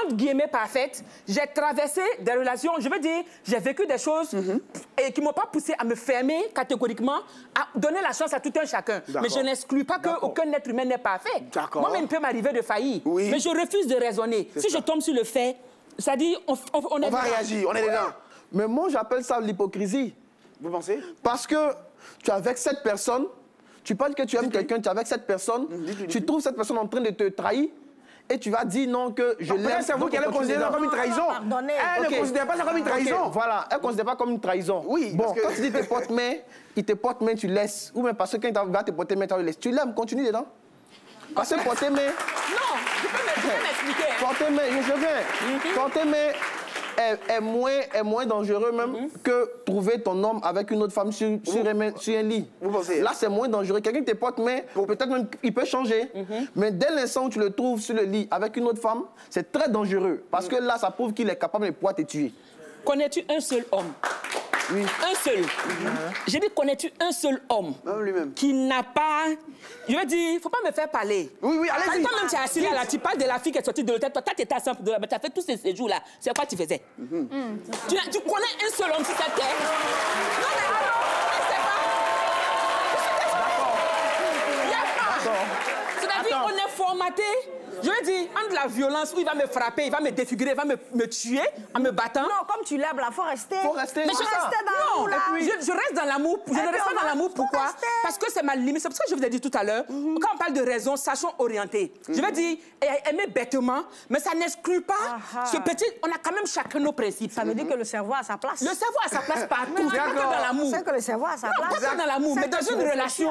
entre guillemets, parfaite, j'ai traversé des relations, je veux dire, j'ai vécu des choses et qui ne m'ont pas poussé à me fermer catégoriquement, à donner la chance à tout un chacun. Mais je n'exclus pas qu'aucun être humain n'est parfait. Moi-même, il peut m'arriver de faillir. Mais je refuse de raisonner. Si je tombe sur le fait, ça dit, on va réagir, on est dedans. Mais moi, j'appelle ça l'hypocrisie. Vous pensez? Parce que tu es avec cette personne, tu penses que tu aimes quelqu'un, tu es avec cette personne, tu trouves cette personne en train de te trahir, et tu vas dire non que je l'aime. C'est vous qui allez considérer ça comme une trahison. Elle ne considère pas ça comme une trahison. Voilà, elle ne considère pas comme une trahison. Oui. Bon, quand tu dis tes portes main, il te porte main, tu laisses. Ou même parce que quand il va te porter main, tu le laisses. Tu l'aimes, continue dedans. Parce que porter main. Non, tu peux m'expliquer. Porter main, je viens. Porter main est moins dangereux même que trouver ton homme avec une autre femme sur un lit. Vous pensez? Là, c'est moins dangereux. Quelqu'un qui te porte main, peut-être même il peut changer. Mais dès l'instant où tu le trouves sur le lit avec une autre femme, c'est très dangereux. Parce que là, ça prouve qu'il est capable de pouvoir te tuer. Connais-tu un seul homme? Oui. Un seul. J'ai dit, connais-tu un seul homme lui-même qui n'a pas... Je veux dire, il ne faut pas me faire parler. Oui, allez-y. Toi-même, tu es assis là, tu parles de la fille qui est sortie de l'hôtel. Toi, tu étais assis de la... Tu as fait tous ces séjours-là. C'est quoi tu faisais? Tu connais un seul homme sur cette terre? Non, mais alors, c'est pas... C'est-à-dire, on est formaté. Je veux dire, entre la violence où il va me frapper, il va me défigurer, il va me tuer en me battant. Non, comme tu l'aimes, là, faut rester. Faut rester. Mais je rester dans l'amour, là. je reste dans l'amour. Je ne reste pas dans l'amour. Pourquoi? Parce que c'est ma limite. C'est pour ça que je vous ai dit tout à l'heure, quand on parle de raison, sachons orienter. Je veux dire, aimer bêtement, mais ça n'exclut pas ce petit... On a quand même chacun nos principes. Ça veut dire que le cerveau a sa place. Le cerveau a sa place partout. Pas que dans l'amour. C'est que le cerveau a sa Non, place. pas que dans l'amour, mais dans une relation,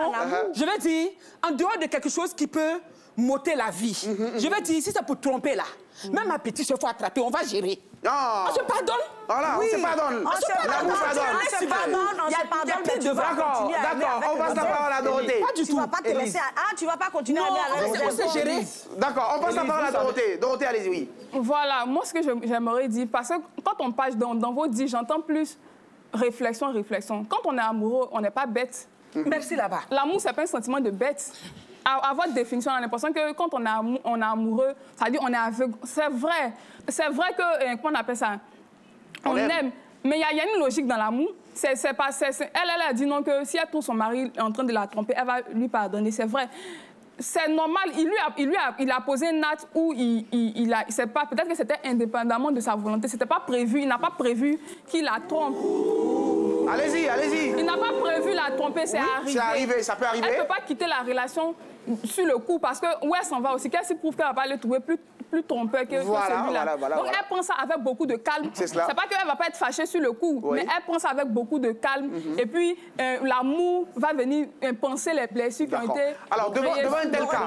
je veux dire, en dehors de quelque chose qui peut m'ôter la vie. Je veux dire, si c'est pour tromper là, même ma petite se fait attraper, on va gérer. On se pardonne. Voilà, on se pardonne. On se pardonne. D'accord, on passe la parole à Dorothée. Pas du tout. Tu vas pas te laisser... Ah, tu vas pas continuer à aller avec on sait gérer. D'accord, on passe la parole à Dorothée. Dorothée, allez-y, oui. Voilà, moi, ce que j'aimerais dire, parce que quand on passe dans vos dits, j'entends plus réflexion. Quand on est amoureux, on n'est pas bête. Merci là-bas. L'amour, c'est pas un sentiment de bête. À votre définition, on a l'impression que quand on est amoureux, ça veut dire on est aveugle. C'est vrai que, comment on appelle ça? On aime. Mais il y a une logique dans l'amour. Elle a dit non que si elle trouve son mari en train de la tromper, elle va lui pardonner. C'est vrai. C'est normal. Il a posé un acte où peut-être que c'était indépendamment de sa volonté. C'était pas prévu. Il n'a pas prévu qu'il la trompe. Allez-y. Il n'a pas prévu la tromper. C'est arrivé. C'est arrivé, ça peut arriver. Elle ne peut pas quitter la relation sur le coup parce que où elle s'en va aussi, qu'elle s'y prouve qu'elle va pas le trouver plus trompeur que celui-là. Donc elle prend ça avec beaucoup de calme. C'est pas qu'elle va pas être fâchée sur le coup, mais elle prend ça avec beaucoup de calme. Et puis l'amour va venir penser les blessures qui ont été... Alors devant un tel cas,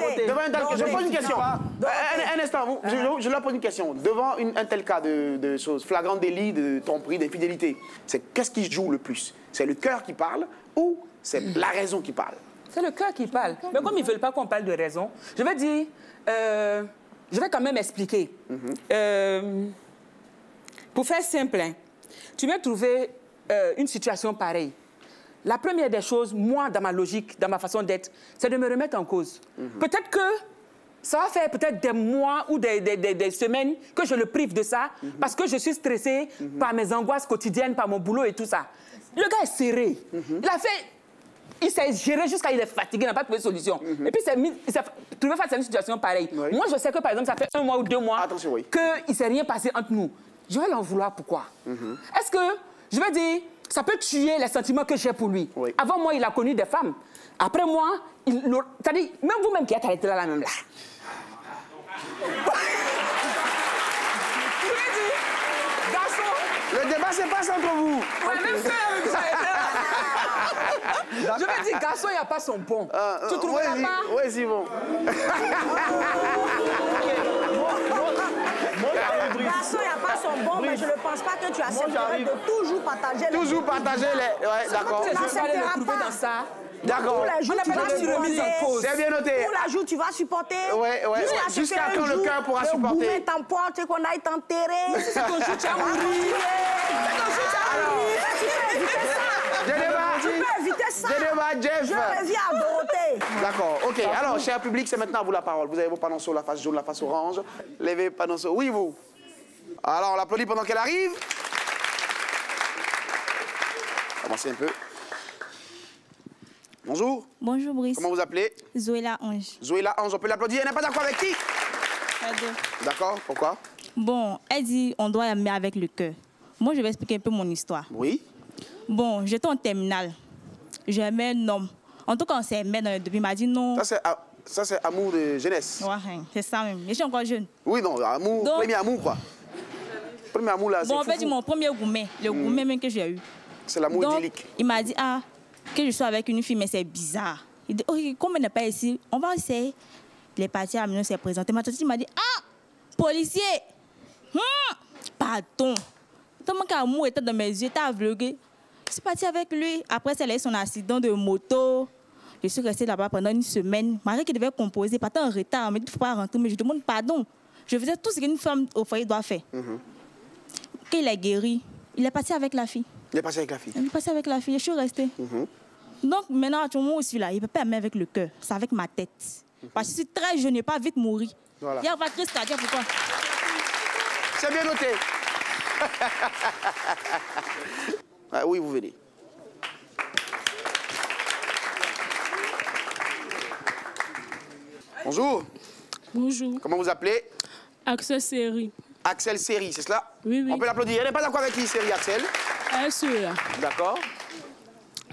je pose une question. Un instant, je leur pose une question. Devant un tel cas de choses, flagrant délit, de tromperie, d'infidélité, qu'est-ce qui joue le plus? C'est le cœur qui parle ou c'est la raison qui parle? C'est le cœur qui parle. Mais comme ils ne veulent pas qu'on parle de raison, je vais dire... je vais quand même expliquer. Pour faire simple, hein, tu viens trouver une situation pareille. La première des choses, moi, dans ma logique, dans ma façon d'être, c'est de me remettre en cause. Peut-être que ça va faire peut-être des mois ou des semaines que je le prive de ça parce que je suis stressée par mes angoisses quotidiennes, par mon boulot et tout ça. Le gars est serré. Il s'est géré jusqu'à il est fatigué, il n'a pas trouvé de solution. Et puis il s'est trouvé face à une situation pareille. Moi, je sais que, par exemple, ça fait 1 mois ou 2 mois qu'il ne s'est rien passé entre nous. Je vais l'en vouloir. Pourquoi? Est-ce que, je vais dire, ça peut tuer les sentiments que j'ai pour lui? Avant moi, il a connu des femmes. Après moi, c'est-à-dire, même vous-même qui êtes arrêté là, même là. Le débat se passe entre vous. Même ça, je vais dire, garçon, il n'y a pas son bon. Tu trouves pas? Oui, c'est bon. Garçon, il n'y a pas son bon, mais je ne pense pas que tu accepterais de toujours partager les... Toujours partager les... Ouais, d'accord. Tu n'accepteras pas dans ça. D'accord. Tous les jours, tu vas remise en cause. C'est bien noté. Tous les jours, tu vas supporter. Jusqu'à quand le cœur pourra supporter. Le bourrin t'emporte, qu'on aille t'enterrer. C'est ton jour, tu as mouru. Tu peux éviter ça. Jeff. Je reviens à Dorothée. D'accord, ok. Alors, cher public, c'est maintenant à vous la parole. Vous avez vos panneaux sur la face jaune, la face orange. Levez panneaux sur... Oui, vous. Alors, on l'applaudit pendant qu'elle arrive. Avancez un peu. Bonjour. Bonjour, Brice. Comment vous appelez? Zoéla Ange. Zoéla Ange, on peut l'applaudir. Elle n'est pas d'accord avec qui? D'accord, pourquoi? Bon, elle dit on doit aimer avec le cœur. Moi, je vais expliquer un peu mon histoire. Oui. Bon, j'étais en terminale. J'aimais un homme. En tout cas, on s'aimait depuis. Il m'a dit non. Ça, c'est amour de jeunesse. Ouais, c'est ça même. Je suis encore jeune. Oui, non, amour, donc, premier amour, quoi. Premier amour, là, c'est bon, en fait, mon premier gourmet, le gourmet même que j'ai eu. C'est l'amour idyllique. Il m'a dit, que je sois avec une fille, mais c'est bizarre. Il dit, oh, comme elle n'est pas ici, on va essayer. Il est parti à la maison, s'est présenté. Il m'a dit, policier, pardon. Tellement qu'amour était dans mes yeux, t'as aveuglé. Je suis partie avec lui. Après, c'est là son accident de moto. Je suis restée là-bas pendant une semaine. Marie qui devait composer, partait en retard. Mais il ne faut pas rentrer. Mais je demande pardon. Je faisais tout ce qu'une femme au foyer doit faire. Quand il est guéri, il est parti avec la fille. Il est passé avec la fille. Il est passé avec la fille. Je suis restée. Donc maintenant, à tout moment aussi là, il ne peut pas aimer avec le cœur. C'est avec ma tête. Parce que je suis très jeune, je n'ai pas vite mourir. Voilà. Il y a pas de crise cardiaque, pourquoi? C'est bien noté. Oui, vous venez. Bonjour. Bonjour. Comment vous appelez? Axel Série. Axel Série, c'est cela? Oui, oui. On peut l'applaudir. Elle n'est pas d'accord avec qui, Série Axel? Celui-là. D'accord.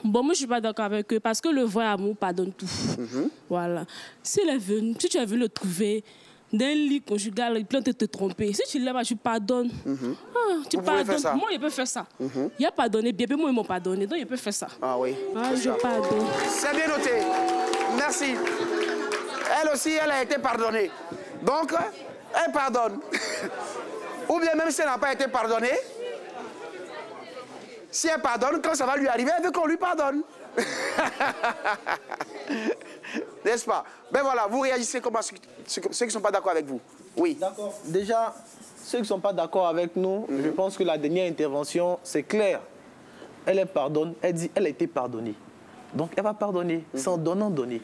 Bon, moi, je ne suis pas d'accord avec eux parce que le vrai amour pardonne tout. Voilà. Si tu as vu le trouver d'un lit conjugal, il peut te tromper. Si tu l'aimes, tu pardonnes. Tu pardonnes. Moi, il peut faire ça. Il a pardonné. Bien, moi, ils m'ont pardonné. Donc, il peut faire ça. Ah oui. Je pardonne. C'est bien noté. Merci. Elle aussi, elle a été pardonnée. Donc, elle pardonne. Ou bien même si elle n'a pas été pardonnée, si elle pardonne, quand ça va lui arriver, elle veut qu'on lui pardonne. N'est-ce pas? Ben voilà, vous réagissez comme ceux qui ne sont pas d'accord avec vous. Oui. D'accord. Déjà, ceux qui ne sont pas d'accord avec nous, je pense que la dernière intervention, c'est clair. Elle pardonne, elle dit elle a été pardonnée. Donc elle va pardonner, c'est en donnant-donner.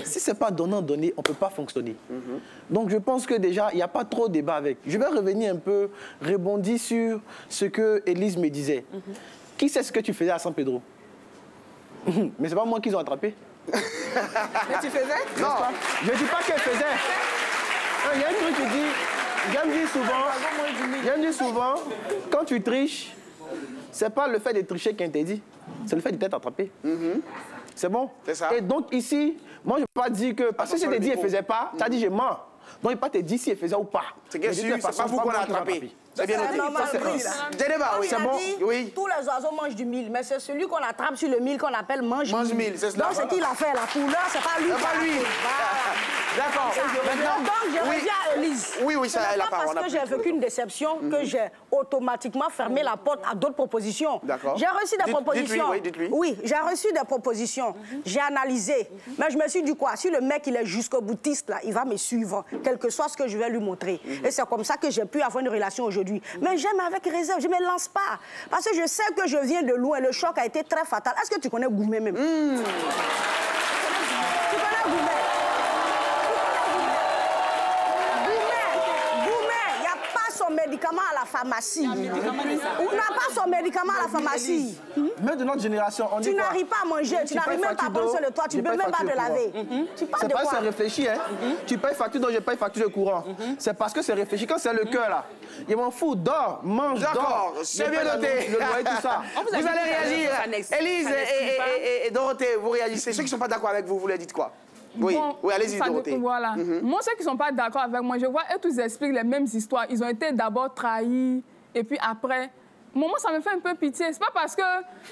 Si ce n'est pas donnant-donner, on ne peut pas fonctionner. Donc je pense que déjà, il n'y a pas trop de débat avec. Je vais revenir un peu, rebondir sur ce que Élise me disait. Qui sait ce que tu faisais à San Pedro? Mais ce n'est pas moi qu'ils ont attrapé. Mais tu faisais? Non, je ne dis pas qu'elle faisait. Il y a un truc qui dit, j'aime dire souvent, quand tu triches, ce n'est pas le fait de tricher qui interdit, c'est le fait d'être attrapé. C'est bon? C'est ça. Et donc ici, moi je ne peux pas dire que, parce que si je te dis qu'elle ne faisait pas, tu as dit je mens. Donc il ne peut pas te dire si elle faisait ou pas. C'est bien sûr, c'est pas vous qu'on a attrapé. C'est bien noté. C'est bon? Oui. Tous les oiseaux mangent du mil, mais c'est celui qu'on attrape sur le mil qu'on appelle mange-mil. C'est cela. Donc c'est qui l'a fait, la couleur, c'est pas lui. C'est pas lui. D'accord. Donc je reviens à Élise. Oui, ça, elle a pas. Parce que j'ai vécu une déception que j'ai automatiquement fermé la porte à d'autres propositions. D'accord. J'ai reçu des propositions. Dites-lui. Oui, j'ai reçu des propositions. J'ai analysé. Mais je me suis dit quoi? Si le mec il est jusqu'au boutiste là, il va me suivre, quel que soit ce que je vais lui montrer. Et c'est comme ça que j'ai pu avoir une relation aujourd'hui. Mais j'aime avec réserve, je ne me lance pas. Parce que je sais que je viens de loin, le choc a été très fatal. Est-ce que tu connais Goumé même? Tu connais Goumé? Il n'y a pas son médicament à la pharmacie. On n'a pas son médicament à la pharmacie. Mais de notre génération, on dit tu n'arrives pas à manger, tu n'arrives même pas à prendre sur le toit, tu ne peux même pas te laver. C'est pas c'est réfléchi, hein. Tu payes facture, donc je paye facture de courant. C'est parce que c'est réfléchi. Quand c'est le cœur, là, il m'en fout, dors, mange, dors. D'accord, c'est bien noté. Le loyer, tout ça. Vous allez réagir. Élise et Dorothée, vous réagissez. Ceux qui ne sont pas d'accord avec vous, vous leur dites quoi? Oui, bon, oui, allez-y, Dorothée. Voilà. Moi, ceux qui ne sont pas d'accord avec moi, je vois, eux tous expliquent les mêmes histoires. Ils ont été d'abord trahis, et puis après... Moi, ça me fait un peu pitié. C'est pas parce que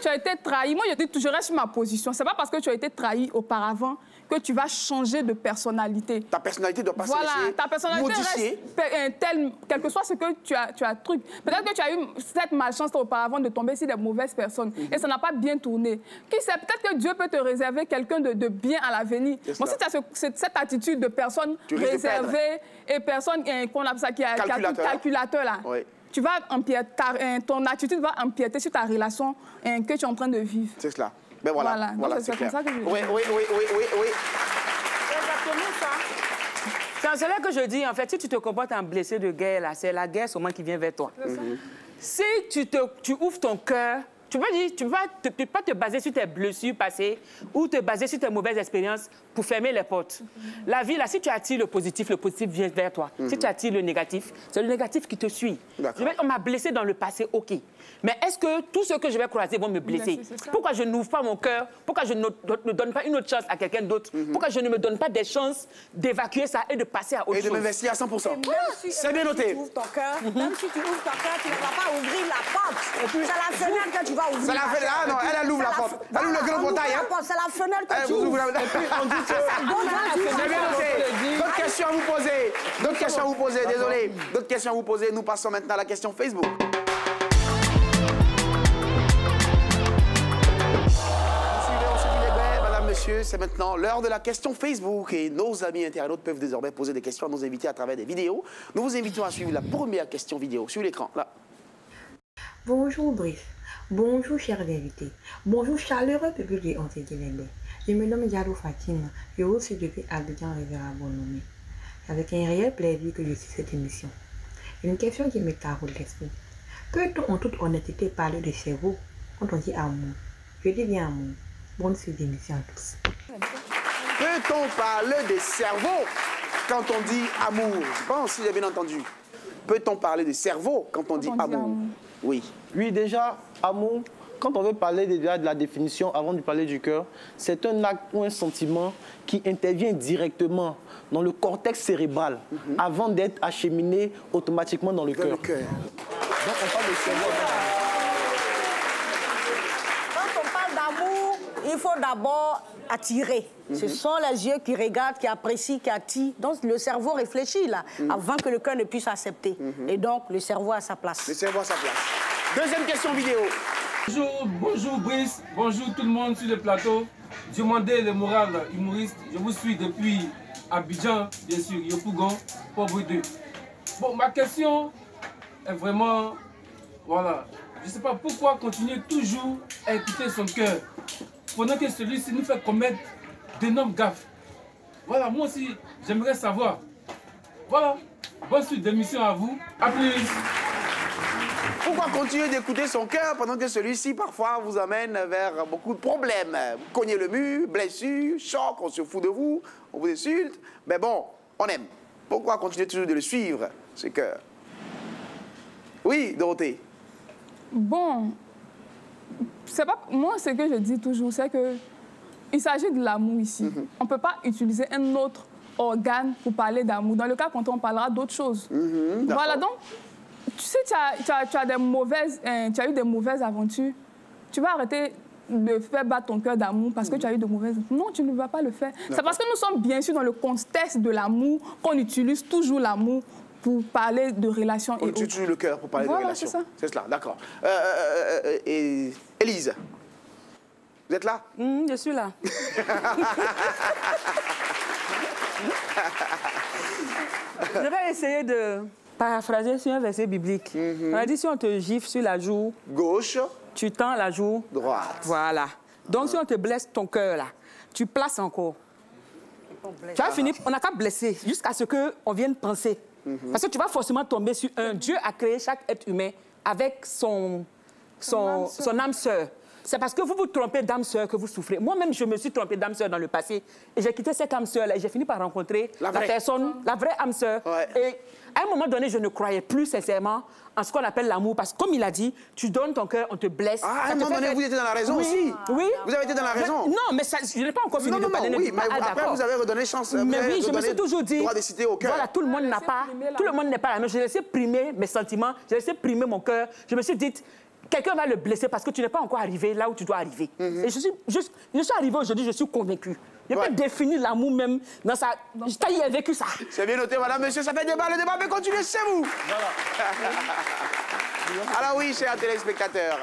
tu as été trahi. Moi, je reste sur ma position. C'est pas parce que tu as été trahi auparavant que tu vas changer de personnalité. Ta personnalité doit pas se laisser ta personnalité modifier. Reste telle, quel que soit ce que tu as truc. Peut-être que tu as eu cette malchance auparavant de tomber sur des mauvaises personnes et ça n'a pas bien tourné. Qui sait, peut-être que Dieu peut te réserver quelqu'un de bien à l'avenir. Bon, si tu as cette attitude de personne réservée et personne qu'on appelle ça qui a tout calculateur là. Oui. Tu vas ton attitude va empiéter sur ta relation que tu es en train de vivre. C'est cela. Ben voilà, c'est comme ça que je dis. Oui. C'est exactement ça. C'est là que je dis, en fait, si tu te comportes en blessé de guerre, là, c'est la guerre seulement qui vient vers toi. Si tu ouvres ton cœur Tu peux pas te baser sur tes blessures passées ou te baser sur tes mauvaises expériences pour fermer les portes. La vie, là, si tu attires le positif vient vers toi. Si tu attires le négatif, c'est le négatif qui te suit. On m'a blessé dans le passé, OK. Mais est-ce que tous ceux que je vais croiser vont me blesser? Pourquoi je n'ouvre pas mon cœur? Pourquoi je ne donne pas une autre chance à quelqu'un d'autre? Pourquoi je ne me donne pas des chances d'évacuer ça et de passer à autre chose? Et de m'investir à 100%. C'est bien noté. Même si tu ouvres ton cœur, tu ne vas pas ouvrir la porte. C'est la fenêtre que tu vas ouvrir. C'est la fenêtre. Ah non, elle ouvre la porte. Elle ouvre le grand portail. C'est la fenêtre que tu ouvres. C'est bien noté. D'autres questions à vous poser. D'autres questions à vous poser, désolé. D'autres questions à vous poser. Nous passons maintenant à la question Facebook. C'est maintenant l'heure de la question Facebook et nos amis internautes peuvent désormais poser des questions à nos invités à travers des vidéos. Nous vous invitons à suivre la première question vidéo sur l'écran, là. Bonjour Brice, bonjour chers invités, bonjour chaleureux public de Antilles-Guinée. Je me nomme Diallo Fatima, je vous suis depuis Abidjan Riviera Bonhomie. Avec un réel plaisir que je suis cette émission. Une question qui me taraude l'esprit. Peut-on en toute honnêteté parler de cerveau quand on dit amour? Je dis bien amour. Bonne suite d'émission à tous. Peut-on parler de cerveau quand on dit amour? Je pense si j'ai bien entendu. Peut-on parler de cerveau quand on dit amour? Oui. Oui, déjà, amour, quand on veut parler déjà de la définition, avant de parler du cœur, c'est un acte ou un sentiment qui intervient directement dans le cortex cérébral avant d'être acheminé automatiquement dans le cœur. Donc, on parle de cerveau. Quand on parle d'amour, il faut d'abord attirer. Ce sont les yeux qui regardent, qui apprécient, qui attirent. Donc le cerveau réfléchit là, avant que le cœur ne puisse accepter. Et donc le cerveau a sa place. Le cerveau a sa place. Deuxième question vidéo. Bonjour Brice, bonjour tout le monde sur le plateau. Je demandais le moral humoriste. Je vous suis depuis Abidjan, bien sûr, Yopougon, Pauvre 2. Bon, ma question est vraiment, voilà, je ne sais pas pourquoi continuer toujours à écouter son cœur pendant que celui-ci nous fait commettre d'énormes gaffes. Voilà, moi aussi, j'aimerais savoir. Voilà, bonne suite d'émission à vous. À plus. Pourquoi continuer d'écouter son cœur pendant que celui-ci, parfois, vous amène vers beaucoup de problèmes? Vous cognez le mur, blessure, choc, on se fout de vous, on vous insulte. Mais bon, on aime. Pourquoi continuer toujours de le suivre, ce cœur? Oui, Dorothée. Bon, c'est pas moi, ce que je dis toujours, c'est que il s'agit de l'amour ici. On ne peut pas utiliser un autre organe pour parler d'amour. Dans le cas quand on parlera d'autre chose. Voilà, donc, tu sais, tu as eu des mauvaises aventures. Tu vas arrêter de faire battre ton cœur d'amour parce que tu as eu de mauvaises... Non, tu ne vas pas le faire. C'est parce que nous sommes bien sûr dans le contexte de l'amour qu'on utilise toujours l'amour pour parler de relations. On utilise toujours le cœur pour parler de relations. C'est cela, d'accord. Et Élise, vous êtes là? Je suis là. Je vais essayer de paraphraser sur un verset biblique. On a dit, si on te gifle sur la joue gauche, tu tends la joue droite. Voilà. Donc, si on te blesse ton cœur, là, tu places encore. Tu as fini, on n'a qu'à blesser jusqu'à ce qu'on vienne penser. Parce que tu vas forcément tomber sur un. Dieu a créé chaque être humain avec son âme sœur. C'est parce que vous vous trompez d'âme sœur que vous souffrez. Moi-même, je me suis trompée d'âme sœur dans le passé. Et j'ai quitté cette âme sœur-là et j'ai fini par rencontrer la personne, la vraie âme sœur. Ouais. Et à un moment donné, je ne croyais plus sincèrement en ce qu'on appelle l'amour. Parce que comme il a dit, tu donnes ton cœur, on te blesse. Ah, à un moment donné, vous étiez dans la raison aussi. Oui. Vous avez été dans la raison. Non, mais ça, je n'ai pas encore fini de parler. Oui, mais après, vous avez redonné chance. Mais oui, je me suis toujours dit, droit de citer au cœur. Voilà, tout le monde n'a pas, tout le monde n'est pas la même. J'ai laissé primer mes sentiments, j'ai laissé primer mon cœur. Je me suis dit, quelqu'un va le blesser parce que tu n'es pas encore arrivé là où tu dois arriver. Et je suis arrivé aujourd'hui, je suis convaincu. Je peux définir l'amour même dans sa... J'ai vécu ça. C'est bien noté, madame, monsieur, ça fait débat. Le débat peut continuer chez vous. Alors oui, chers téléspectateurs,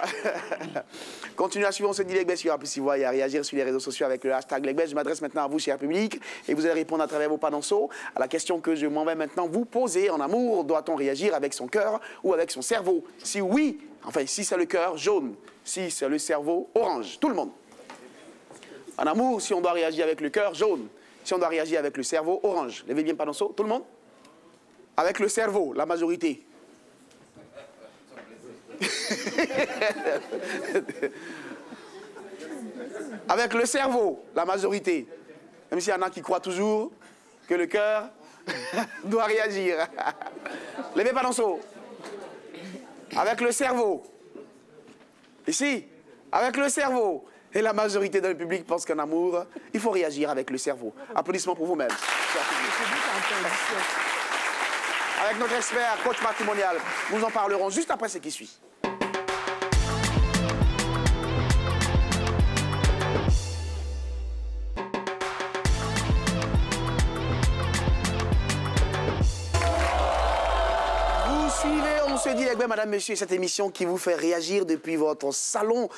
continuez à suivre On se dit Legbet sur Appuie-Voix et à réagir sur les réseaux sociaux avec le hashtag Legbet. Je m'adresse maintenant à vous, cher public, et vous allez répondre à travers vos panonceaux à la question que je m'en vais maintenant vous poser. En amour, doit-on réagir avec son cœur ou avec son cerveau? Si oui, enfin, si c'est le cœur, jaune. Si c'est le cerveau, orange. Tout le monde. En amour, si on doit réagir avec le cœur, jaune. Si on doit réagir avec le cerveau, orange. Levez bien panonceau, tout le monde. Avec le cerveau, la majorité. Avec le cerveau, la majorité. Même s'il y en a qui croient toujours que le cœur doit réagir. Levez pas dans saut. Avec le cerveau. Ici, avec le cerveau. Et la majorité dans le public pense qu'en amour, il faut réagir avec le cerveau. Applaudissements pour vous-même. Avec notre expert, coach matrimonial, nous en parlerons juste après ce qui suit. On se dit, madame, monsieur, cette émission qui vous fait réagir depuis votre salon,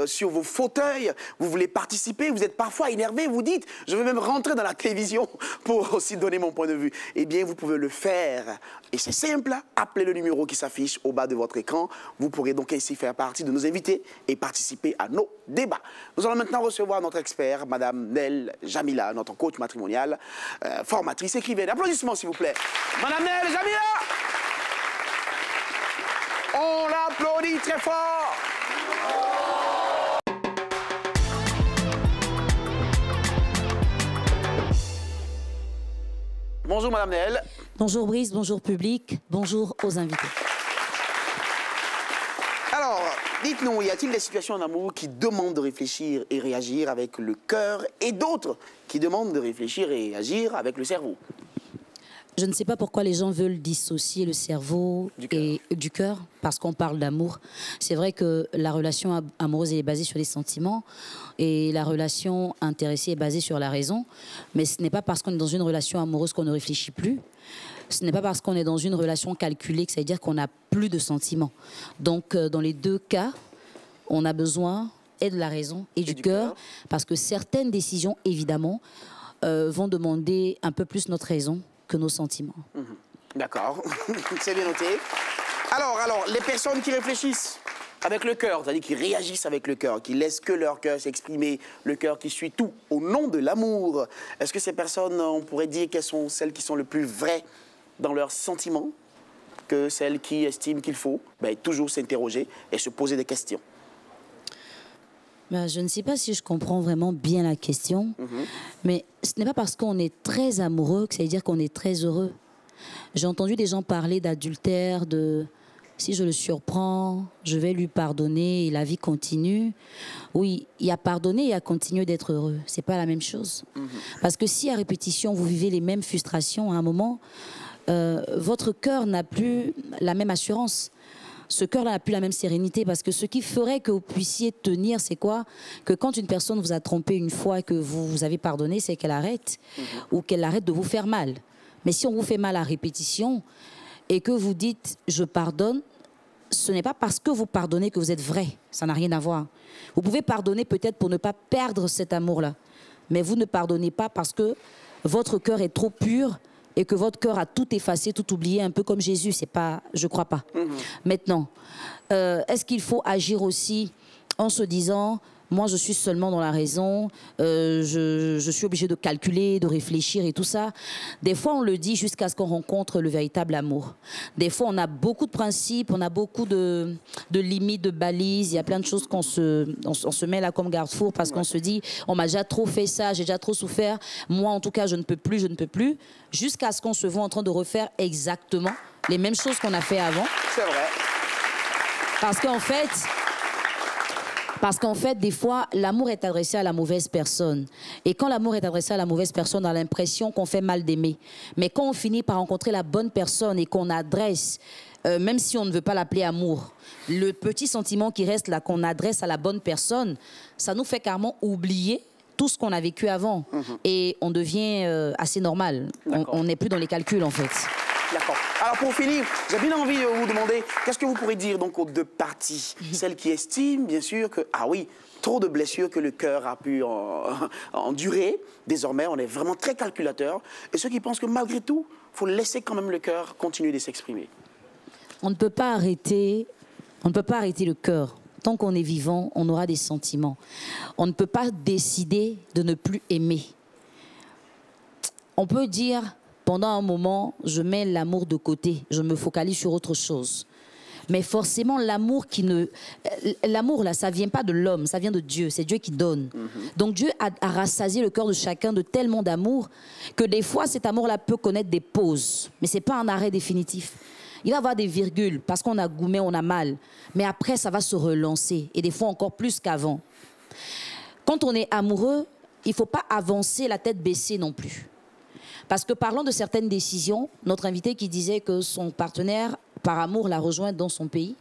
sur vos fauteuils. Vous voulez participer, vous êtes parfois énervé, vous dites, je veux même rentrer dans la télévision pour aussi donner mon point de vue. Eh bien, vous pouvez le faire. Et c'est simple, appelez le numéro qui s'affiche au bas de votre écran. Vous pourrez donc ainsi faire partie de nos invités et participer à nos débats. Nous allons maintenant recevoir notre expert, madame Nel Jamila, notre coach matrimonial, formatrice, écrivaine. Applaudissements, s'il vous plaît. Madame Nel Jamila! On l'applaudit très fort. Bonjour Madame Nel. Bonjour Brice, bonjour public, bonjour aux invités. Alors, dites-nous, y a-t-il des situations d'amour qui demandent de réfléchir et réagir avec le cœur et d'autres qui demandent de réfléchir et agir avec le cerveau? Je ne sais pas pourquoi les gens veulent dissocier le cerveau du cœur, parce qu'on parle d'amour. C'est vrai que la relation amoureuse est basée sur les sentiments et la relation intéressée est basée sur la raison. Mais ce n'est pas parce qu'on est dans une relation amoureuse qu'on ne réfléchit plus. Ce n'est pas parce qu'on est dans une relation calculée que ça veut dire qu'on n'a plus de sentiments. Donc, dans les deux cas, on a besoin et de la raison et du cœur, parce que certaines décisions, évidemment, vont demander un peu plus notre raison que nos sentiments. D'accord, c'est bien noté. Alors, les personnes qui réfléchissent avec le cœur, c'est-à-dire qui réagissent avec le cœur, qui laissent que leur cœur s'exprimer, le cœur qui suit tout au nom de l'amour, est-ce que ces personnes, on pourrait dire qu'elles sont celles qui sont le plus vraies dans leurs sentiments que celles qui estiment qu'il faut toujours s'interroger et se poser des questions? Je ne sais pas si je comprends vraiment bien la question, mais ce n'est pas parce qu'on est très amoureux que ça veut dire qu'on est très heureux. J'ai entendu des gens parler d'adultère, de si je le surprends, je vais lui pardonner et la vie continue. Oui, il y a pardonner et il y a continuer d'être heureux. C'est pas la même chose. Parce que si à répétition vous vivez les mêmes frustrations, à un moment, votre cœur n'a plus la même assurance. Ce cœur-là n'a plus la même sérénité, parce que ce qui ferait que vous puissiez tenir, c'est quoi? Que quand une personne vous a trompé une fois et que vous avez pardonné, c'est qu'elle arrête, ou qu'elle arrête de vous faire mal. Mais si on vous fait mal à répétition et que vous dites « je pardonne », ce n'est pas parce que vous pardonnez que vous êtes vrai. Ça n'a rien à voir. Vous pouvez pardonner peut-être pour ne pas perdre cet amour-là, mais vous ne pardonnez pas parce que votre cœur est trop pur et que votre cœur a tout effacé, tout oublié, un peu comme Jésus. C'est pas, je crois pas. Maintenant, est-ce qu'il faut agir aussi en se disant, moi je suis seulement dans la raison, je suis obligé de calculer, de réfléchir et tout ça? Des fois on le dit jusqu'à ce qu'on rencontre le véritable amour. Des fois on a beaucoup de principes, on a beaucoup de limites, de balises, il y a plein de choses qu'on se met là comme garde-four parce qu'on se dit, on m'a déjà trop fait ça, j'ai déjà trop souffert, moi en tout cas je ne peux plus, jusqu'à ce qu'on se voit en train de refaire exactement les mêmes choses qu'on a fait avant. C'est vrai. Parce qu'en fait, des fois, l'amour est adressé à la mauvaise personne. Et quand l'amour est adressé à la mauvaise personne, on a l'impression qu'on fait mal d'aimer. Mais quand on finit par rencontrer la bonne personne et qu'on adresse, même si on ne veut pas l'appeler amour, le petit sentiment qui reste là, qu'on adresse à la bonne personne, ça nous fait carrément oublier tout ce qu'on a vécu avant. Et on devient assez normal. On n'est plus dans les calculs, en fait. D'accord. Alors pour finir, j'ai bien envie de vous demander, qu'est-ce que vous pourrez dire donc aux deux parties? Celles qui estiment, bien sûr, que, ah oui, trop de blessures que le cœur a pu endurer. Désormais, on est vraiment très calculateur. Et ceux qui pensent que malgré tout, il faut laisser quand même le cœur continuer de s'exprimer. On ne peut pas arrêter le cœur. Tant qu'on est vivant, on aura des sentiments. On ne peut pas décider de ne plus aimer. On peut dire, pendant un moment, je mets l'amour de côté, je me focalise sur autre chose. Mais forcément, l'amour l'amour là, ça vient pas de l'homme, ça vient de Dieu. C'est Dieu qui donne. Donc Dieu a rassasié le cœur de chacun de tellement d'amour que des fois, cet amour-là peut connaître des pauses. Mais c'est pas un arrêt définitif. Il va y avoir des virgules parce qu'on a goumé, on a mal. Mais après, ça va se relancer. Et des fois encore plus qu'avant. Quand on est amoureux, il ne faut pas avancer la tête baissée non plus. Parce que parlant de certaines décisions, notre invité qui disait que son partenaire, par amour, l'a rejoint dans son pays.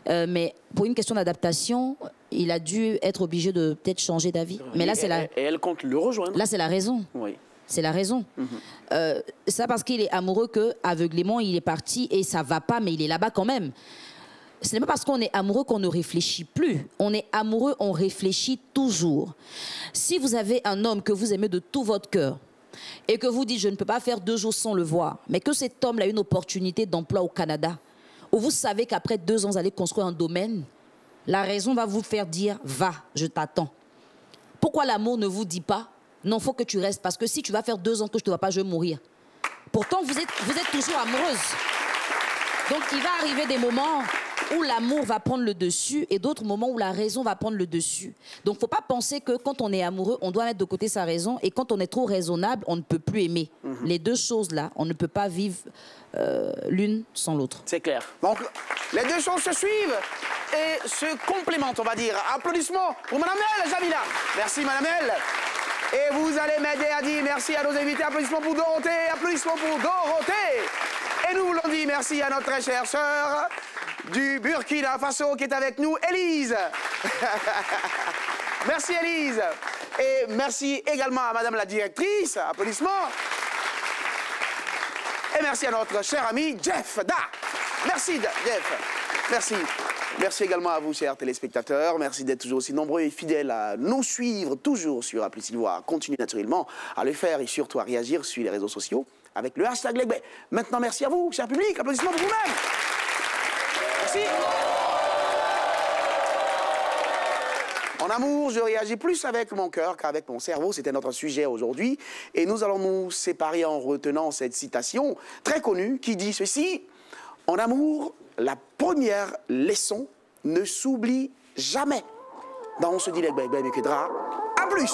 Mais pour une question d'adaptation, il a dû être obligé de peut-être changer d'avis. Mais là, c'est la... Et elle compte le rejoindre. Là, c'est la raison. Oui. C'est la raison. Ça parce qu'il est amoureux qu'aveuglément, il est parti et ça ne va pas, mais il est là-bas quand même. Ce n'est pas parce qu'on est amoureux qu'on ne réfléchit plus. On est amoureux, on réfléchit toujours. Si vous avez un homme que vous aimez de tout votre cœur et que vous dites « je ne peux pas faire 2 jours sans le voir », mais que cet homme a une opportunité d'emploi au Canada, où vous savez qu'après 2 ans, vous allez construire un domaine, la raison va vous faire dire « va, je t'attends ». Pourquoi l'amour ne vous dit pas « non, il faut que tu restes, parce que si tu vas faire 2 ans que je ne te vois pas, je vais mourir ». Pourtant, vous êtes toujours amoureuse. Donc, il va arriver des moments où l'amour va prendre le dessus et d'autres moments où la raison va prendre le dessus. Donc, il ne faut pas penser que quand on est amoureux, on doit mettre de côté sa raison et quand on est trop raisonnable, on ne peut plus aimer. Les 2 choses-là, on ne peut pas vivre l'une sans l'autre. C'est clair. Donc, les 2 choses se suivent et se complémentent, on va dire. Applaudissements pour Mme Nel, Jamila. Merci, Mme Nel. Et vous allez m'aider à dire merci à nos invités. Applaudissements pour Dorothée. Applaudissements pour Dorothée. Et nous voulons dire merci à notre très chère sœur du Burkina Faso qui est avec nous, Élise. Merci, Élise. Et merci également à Madame la directrice. Applaudissements. Et merci à notre cher ami Jeff Da. Merci, Jeff. Merci. Merci également à vous, chers téléspectateurs. Merci d'être toujours aussi nombreux et fidèles à nous suivre toujours sur Appli Sylvois. Continuez naturellement à le faire et surtout à réagir sur les réseaux sociaux avec le hashtag Legbet. Maintenant, merci à vous, cher public. Applaudissements pour vous-même. Merci. En amour, je réagis plus avec mon cœur qu'avec mon cerveau. C'était notre sujet aujourd'hui. Et nous allons nous séparer en retenant cette citation très connue qui dit ceci. En amour, la première leçon ne s'oublie jamais. Dans On se dit Legbet, à plus.